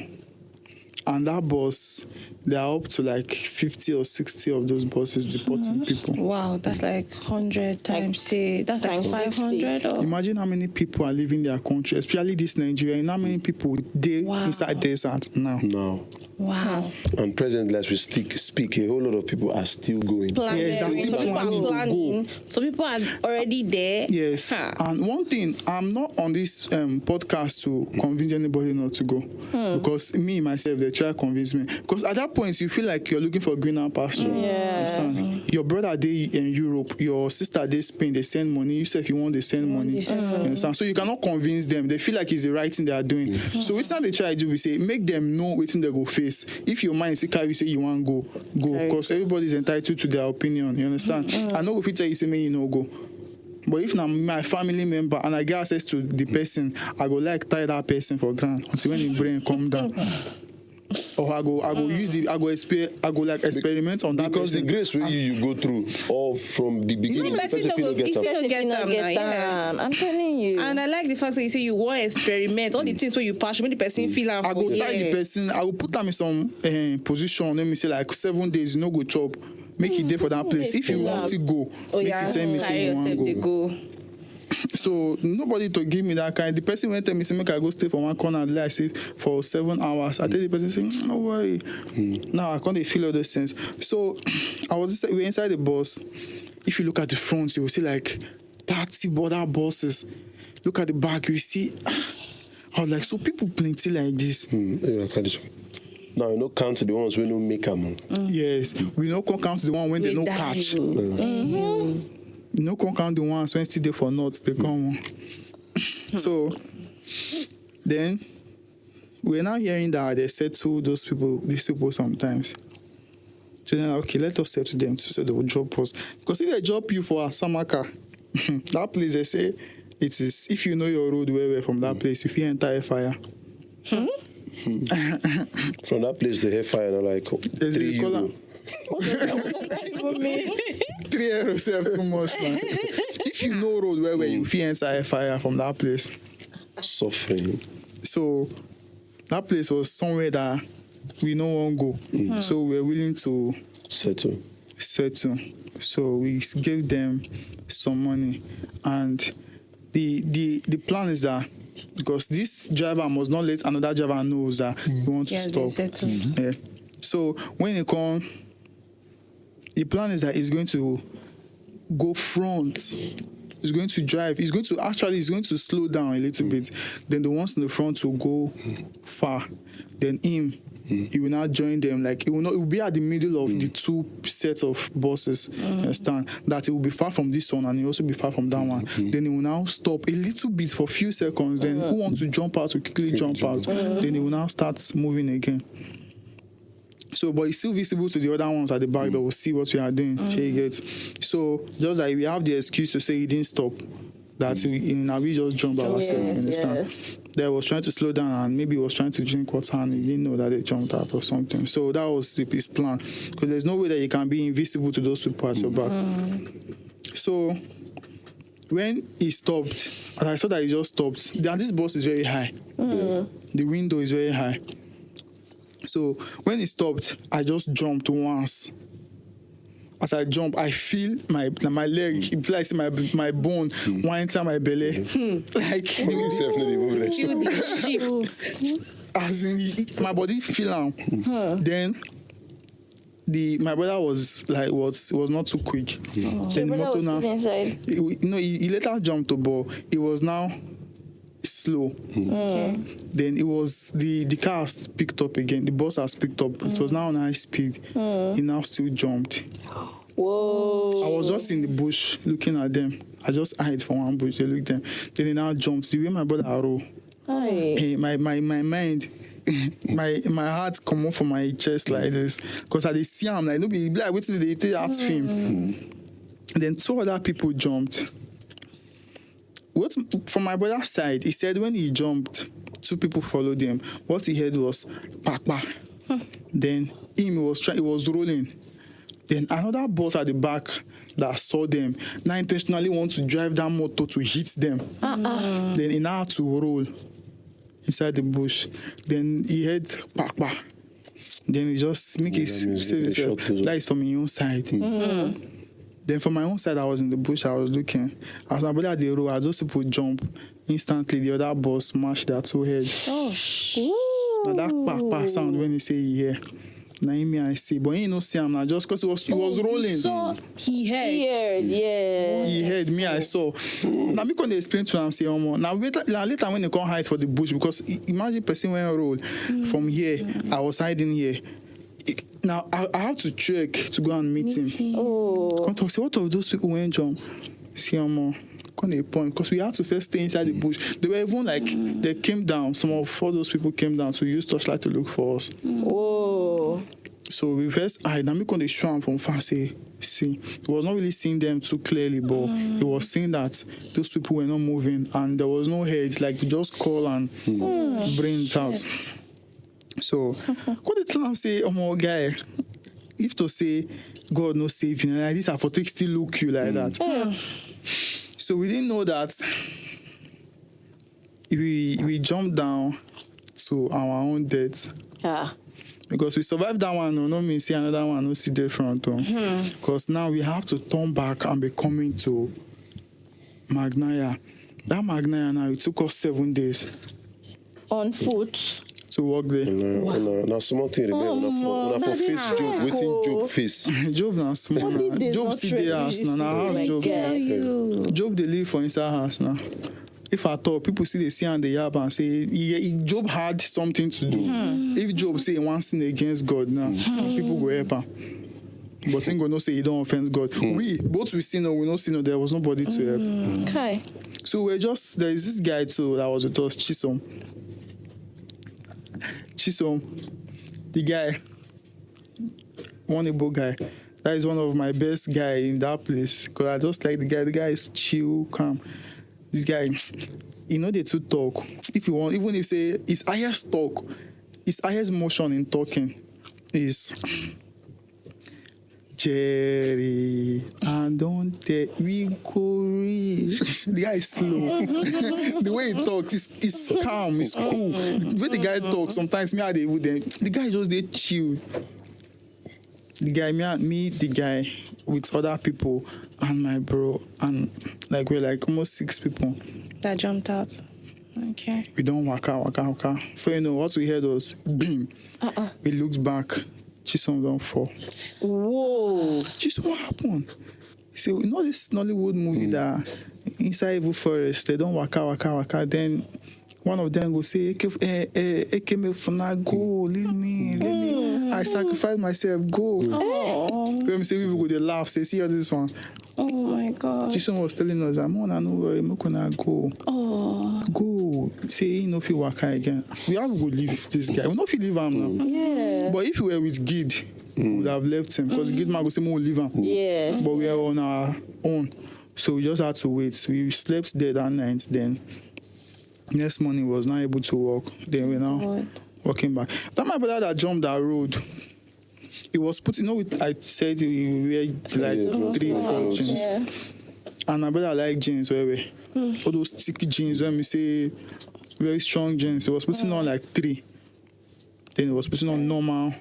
And that bus, they are up to like 50 or 60 of those buses deporting people. Wow, that's like 100 times, say, that's like times 500 or... Imagine how many people are leaving their country, especially this Nigeria, and how many people they inside desert now. No. Wow. And presently, as we speak, a whole lot of people are still going. Planning. Yes, they're still So people planning are to planning. go. So people are already there. Yes. Huh. And one thing, I'm not on this podcast to convince anybody not to go. Because me, myself, they try to convince me. Because at that point, you feel like you're looking for greener pasture. Understand? Your brother, they in Europe, your sister, they Spain, they send money. You say if you want, they send money. Understand? So you cannot convince them. They feel like it's the right thing they are doing. So each time they try to do, we say, make them know what thing they go face. If your mind is carry, you say you want to go. Because everybody's entitled to their opinion. You understand? I know if you tell you say me, you know, go. But if now my family member and I get access to the person, I go like tie that person for ground until when the brain come down. Or I go like experiment on that Because person. the grace where you go through, all from the beginning, the person feel if you get don't get them, yes. I'm telling you. And I like the fact that you say you want to experiment. All the things where you pass, make the person feel and I go tie the person, I will put them in some position, let me say like 7 days, you no go chop. Make it there for that place. If you want to go, make you tell me say you want to go. So nobody to give me that kind. The person went tell me say make I go stay for one corner like say for 7 hours. I tell the person say no worry. Now I can't feel all those things. So we're inside the bus. If you look at the front, you will see like 30 border buses. Look at the back, you see. I was like, so people plenty like this. Now you no count the ones we no make them. Yes, we no count the one when they no catch. No can count the ones when still there for not they come. So then we're now hearing that they settle these people sometimes. So then okay, let us settle them so they will drop us. Because if they drop you for a Samaka, that place they say it is if you know your road well from that place, if you enter a fire. From that place to hellfire, they're like 3 euro. 3 euros save too much now. If you know road where you feel inside a fire from that place. Suffering. So that place was somewhere that we no one go. So we're willing to settle. So we gave them some money. And the plan is that because this driver must not let another driver knows that we want to stop. Yeah. So when he come, the plan is that he's going to go front. He's going to drive. He's going to slow down a little bit. Then the ones in the front will go far. Then him he will now join them. Like, it will be at the middle of the two sets of buses, understand? That it will be far from this one and it will also be far from that one. Then it will now stop a little bit for a few seconds. Then who wants to jump out will quickly jump out. Then it will now start moving again. So, but it's still visible to the other ones at the back that will see what we are doing. You get? So, just like we have the excuse to say he didn't stop, that we just jumped ourselves, you understand? They was trying to slow down and maybe he was trying to drink water and he didn't know that they jumped out or something. So that was his plan. Because there's no way that you can be invisible to those people at your back. So when he stopped, and I saw that he just stopped, and this bus is very high. The window is very high. So when he stopped, I just jumped once. As I jump, I feel my leg, it feels like my bone went inside my belly. Like, as in, my body feel out. Then my brother was not too quick. Then the brother was still inside. He later jumped to ball. It was now slow. Then it was the car has picked up again. The bus has picked up. It was now on high speed. He now still jumped. Whoa! I was just in the bush looking at them. I just hid from one bush. They looked at them. Then he now jumped. The way my brother roll. My mind, my heart come off from my chest like this. Because I see him like nobody like waiting they take that film. Then two other people jumped. From my brother's side, he said when he jumped, two people followed him. What he heard was "pak pak." Then he was rolling. Then another bus at the back that saw them now intentionally want to drive that motor to hit them. Then he now had to roll inside the bush. Then he heard "pak pak." Then he just make it that is from your own side. Then from my own side, I was in the bush, I was looking. As my brother they roll, as those people jump, instantly the other bus smashed their two heads. Now that pak sound when he say yeah. Now me I see, but he no see him now just because he was rolling. So he heard. He heard me, I saw. Now me can explain to him say, now later when they come hide for the bush, because imagine person when I roll from here, I was hiding here. Now I have to trek to go and meet him. Come talk, say what of those people went jump? See come a point because we had to first stay inside the bush. They were even like they came down. Some of all those people came down to use torchlight to look for us. Whoa! So we first now me come they show him from far see. He was not really seeing them too clearly, but he was seeing that those people were not moving and there was no head. Like to just call and brains out. So, what the time say, guy, if to say God no save you, like this, I for take still look you like that. So we didn't know that we jumped down to our own death. Because we survived that one, no mean see another one, no see different. Because now we have to turn back and be coming to Magnaya. That Magnaya now, it took us 7 days. On foot. To walk there. Now small thing remain. Una for face Job. Waiting Job face. Job now small. Job still there house now. Now house Job. Job they live for inside house now. If I thought people see they see and they yap and say Job had something to do. If Job say he wants sin against God now, people go help him. But ain't gonna say he don't offend God. We sin or we not sin or there was nobody to help. Okay. So there is this guy too that was with us, Chisom, the guy, one Igbo guy. That is one of my best guy in that place. Because I just like the guy. The guy is chill, calm. This guy, they too talk. If you want, even if say his highest talk, his highest motion in talking is Jerry, and don't tell we go reach. The guy is slow. The way he talks is calm, it's cool. The way the guy talks, sometimes the guy just they chill. The guy, the guy with other people and my bro, and like we're like almost 6 people that jumped out. Okay. We don't waka. For what we heard was boom. We looked back. Chisom don't fall. Whoa. Chisom, what happened? He said, this Nollywood movie that inside evil forest, they don't waka. Then one of them will say, Ekeme Funa, go, leave me. I sacrifice myself, go. When we say people go, they laugh, say, see this one. Oh my God. Jesus was telling us that, man, I know where I'm gonna go. Go. Say, he no feel waka again. We have to go leave this guy. We not feel leave him now. Yeah. But if we were with Gid, we would have left him. Because Gid man go say, we will leave him. Yeah. But we are on our own. So we just had to wait. We slept there that night. Then next morning, was not able to walk. Then we're now walking back. That my brother that jumped that road, he was put, I said he wear like 3-4 jeans. Yeah. And my brother like jeans, where all those sticky jeans, let me say, very strong jeans. He was putting on like 3. Then he was putting on normal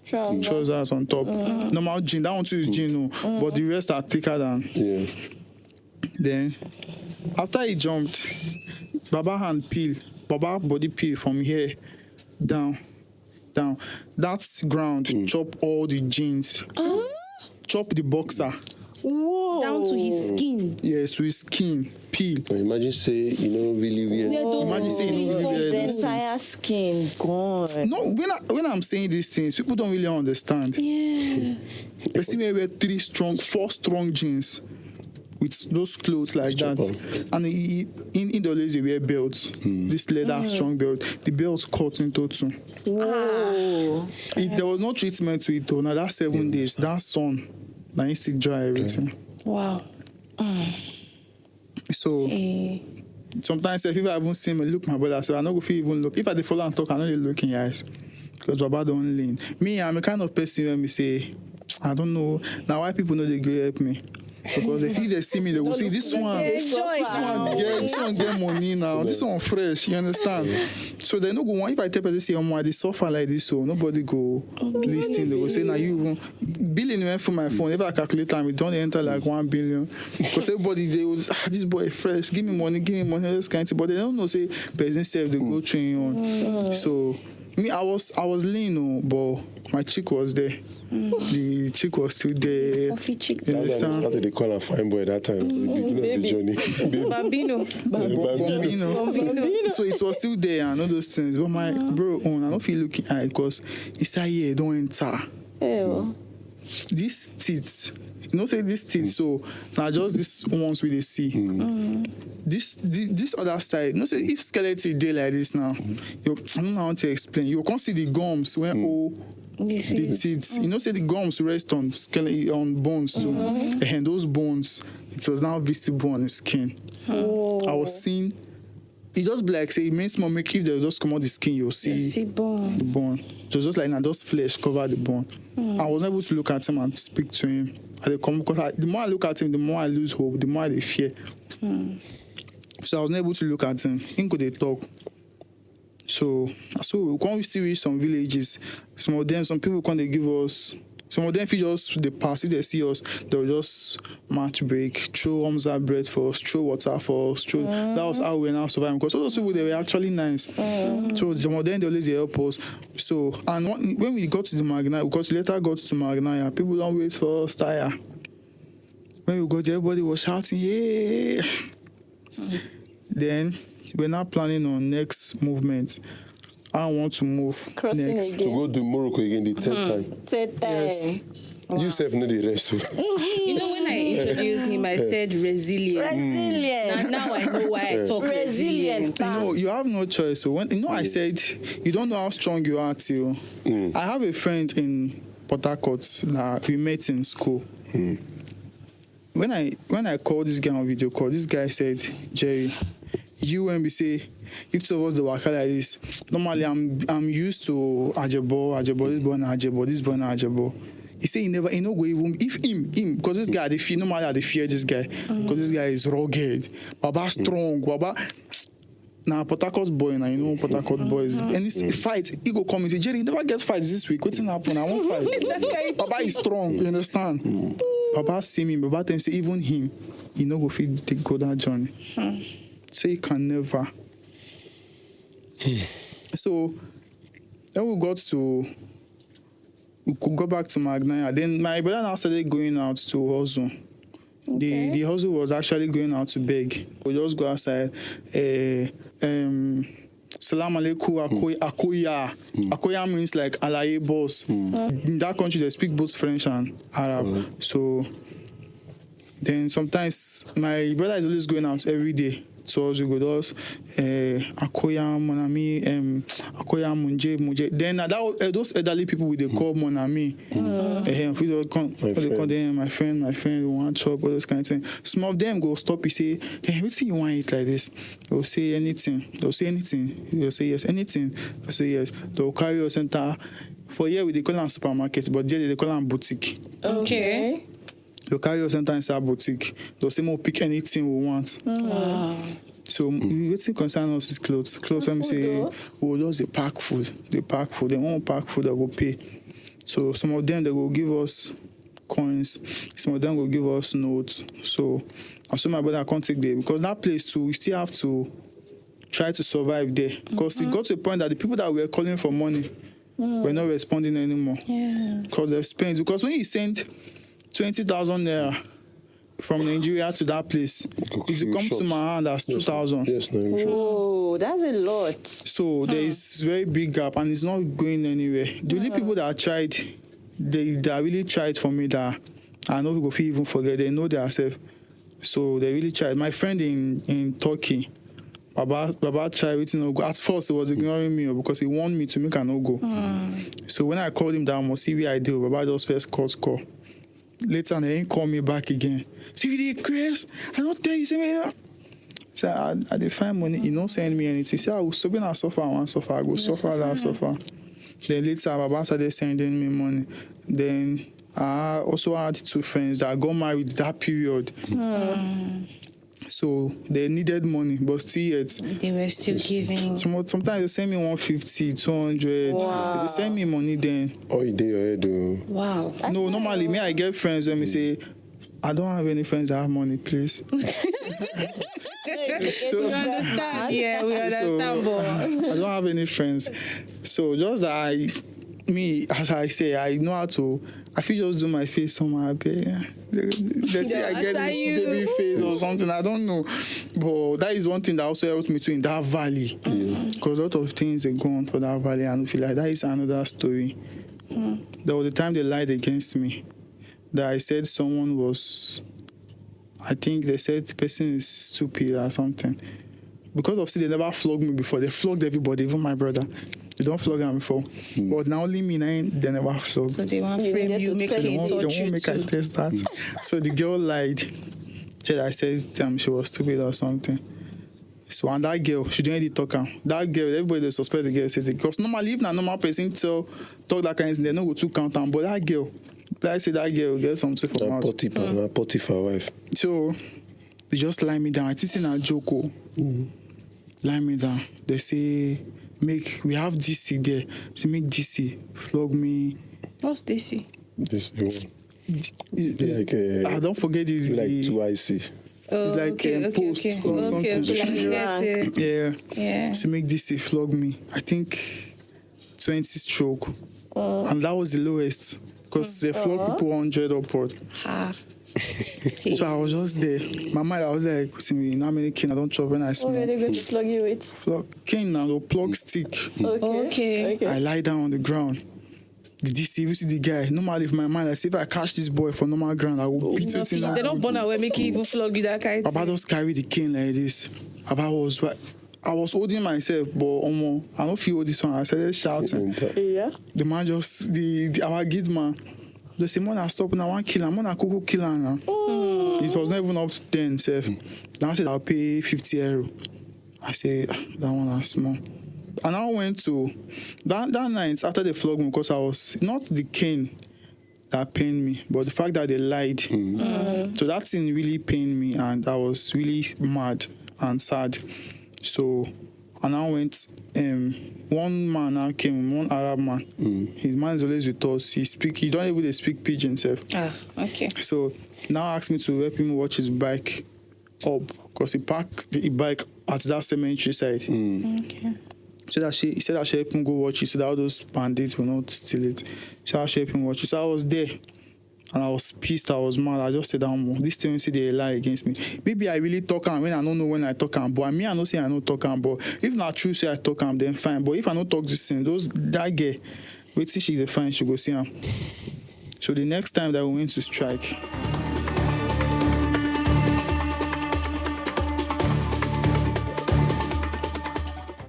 trousers on top. Normal jean, that one too is jean, but the rest are thicker than. Yeah. Then, after he jumped, Baba hand peel, Baba body peel from here down. That ground chop all the jeans, chop the boxer. Whoa. Down to his skin. Yes, to his skin, peel. Imagine say, really weird. Imagine saying you know really His entire skin gone. No, when I'm saying these things, people don't really understand. Yeah. You see me wear 4 strong jeans with those clothes like that. And in the days they wear belts. This leather strong belt. The belt's cut into 2. Whoa. There was no treatment to it though. Now that 7 days, that sun, that used to dry everything. Wow. So sometimes if I haven't seen me look my brother, so I don't go feel even look. If I dey follow and talk, I don't really look in your eyes. Because Baba don't lean. Me, I'm a kind of person when me say, I don't know. Now why people know they go help me? Because if you just see me, they will see this one get money now. This one fresh, you understand? So they no go want, if I tell people say, oh, they suffer like this, so nobody go listen. They go say, now you even billion went for my phone. If I calculate time, it don't enter like 1 billion. Because everybody they was this boy fresh, give me money, this kind of thing. But they don't know say business self they go train on. So me, I was lean, but my chick was there. The chick was still there. Coffee chick. That's why I started to call her fine boy that time. Beginning of the journey. Bambino. Bambino. So it was still there and all those things. But my bro, I don't feel looking at it because it's a year, don't enter. Ew. These teeth, say these teeth, so now just these ones we they see. This other side, say if skeleton day like this now, I don't know how to explain. You can't see the gums when all the teeth. Say the gums rest on skeleton on bones too. And those bones, it was now visible on the skin. I was seeing. It just be like say it means more make if they just come out the skin, you'll see bone. the bone. It was just like now just flesh cover the bone. I was able to look at him and speak to him. Because the more I look at him, the more I lose hope, the more I fear. So I was not able to look at him. He could they talk. So when we still reach some villages, some people can they give us. Some of them, if they pass, if they see us, they'll just match break, throw arms at bread for us, throw water for us. That was how we were now surviving. Because all those people, they were actually nice. So some of them, they always help us. So, and when we got to the Magnaya, because we later got to Magnaya, people don't wait for us, tire. When we got there, everybody was shouting, yeah. Then, we're now planning on next movement. I want to move Crossing next. again. To go to Morocco again the 10th time. Third time. Yes. You self know the rest. When I introduced him, I said resilient. Resilient. Now I know why I talk resilient. You have no choice. So I said you don't know how strong you are till. I have a friend in Port Harcourt that we met in school. When I called this guy on video call, this guy said, Jerry, you when we say if two of us the waka like this, normally I'm used to Ajebo, this born Ajebo. He said he no go even if him because this guy normally they fear this guy because this guy is rugged, Baba strong, Baba. Now Port Harcourt boy, now Port Harcourt boys. And this fight, he go come and say, Jerry, you never get fights this week. What's happen? I won't fight. Baba is strong, you understand? Baba see me, Baba tell him say even him, he no go fit take go that journey. Say he can never. So then we could go back to Magnaya. Then my brother now started going out to Ozu. The hustle was actually going out to beg. We just go outside. Salam alaikum, akoya. Akoya means like alaye boss. In that country, they speak both French and Arab. So then sometimes my brother is always going out every day. So as we go those akoya monami akoya munje. Then those elderly people we they call monami. We don't call them my friend, we want chop, all those kind of things. Some of them go stop you say, hey, everything you want to eat like this. They'll say anything. They'll say yes, anything. They'll say yes. They'll carry your center. For here we they call them supermarkets, but there they call them boutique. Okay. They'll carry your center inside boutique. They'll say more pick anything we want. Wow. So what's concern us is clothes. Clothes, let me say, we'll just they pack food. They won't pack food, they will pay. So some of them they will give us coins, some of them will give us notes. So I saw my brother I can't take there because that place too, we still have to try to survive there. Because it got to a point that the people that were calling for money were not responding anymore. Yeah. Because they've spent. Because when you send 20,000 naira from Nigeria to that place, if you come to my hand, that's 2,000. Yes, no, sure. Oh, that's a lot. So there is very big gap and it's not going anywhere. The only people that tried, that really tried for me that I know people even forget, they know themselves. So they really tried. My friend in Turkey, Baba tried with no go. At first, he was ignoring me because he wanted me to make a no go. So when I called him down, I must see what I do. Baba just first call. Later, they ain't call me back again. See, you did Chris? I don't tell you, see me. So I did find money. He don't send me anything. See, I was subbing and suffer, I want suffer. I go suffer, that suffer. Then later, Baba started sending me money. Then I also had 2 friends that got married that period. So they needed money, but still yet. They were still giving. Sometimes they send me 150, 200. Wow. They send me money then. Oh, you did your head, though. Wow. No, normally, me, I get friends and me say, I don't have any friends that have money, please. We understand. Yeah, we understand, but I don't have any friends. So just that as I say, I know how to. I feel just do my face somehow. They say I get this baby face or something. I don't know. But that is one thing that also helped me too in that valley. Because a lot of things are going for that valley. And I feel like that is another story. There was a time they lied against me. That I said someone was, I think they said the person is stupid or something. Because of they never flogged me before. They flogged everybody, even my brother. They don't flog him before. But now only me, they never flog. so they want frame you, make They it won't touch you make I too. test that. So the girl lied. I said she was stupid or something. So and that girl, she didn't really talk her. That girl, everybody they suspect the girl said it. Because normally, if a normal person talk that kind of thing, they don't go to count them. But that girl, like I said, that girl get something from A out. Potiphar wife. So they just lie me down. I think it's a joke. Lie me down. They say, we have DC there. So make DC flog me. What's this? This like I don't forget this. like 2IC. Oh, It's like okay. post or something. Okay, like you get it. Yeah. So make DC flog me. I think 20 stroke. And that was the lowest. Because they flog people 100 upward. So I was just there. My mind, I was like, see me, how many cane I don't chop when I smoke. What are they going to plug you with? Flog cane now, the plug stick. Okay. I lie down on the ground. The DC, you see the guy. Normally, if my mind, I say, if I catch this boy for normal ground, I will beat it in. They don't burn away, make you even flog you that kind of Baba thing. just carry the cane like this. I was holding myself, but I don't feel this one. I started shouting. Yeah. The man just, our gate man, they say, man, I stop now, I want kill him, man, I could kill him now. It was not even up to 10, self. Then I said, I'll pay 50 euro. I said, that one is small. And I went to, that night, after they flogged me, because I was, not the cane that pained me, but the fact that they lied. So that thing really pained me, and I was really mad and sad. So, and I went, one man now came, one Arab man. His man is always with us. He don't even speak pidgin self. Okay. So now asked me to help him watch his bike up, because he parked the bike at that cemetery side. Okay. So that he said I should help him go watch it so that all those bandits will not steal it. So I should help him watch it. So I was there. And I was pissed, I was mad. I just said, this thing say they lie against me. Maybe I really talk am when I don't know when I talk am. But me, I know say I don't talk am. But if not true, say I talk am, then fine. But if I don't talk this thing, that girl, wait till she the fine, she go see him. So the next time that we went to strike,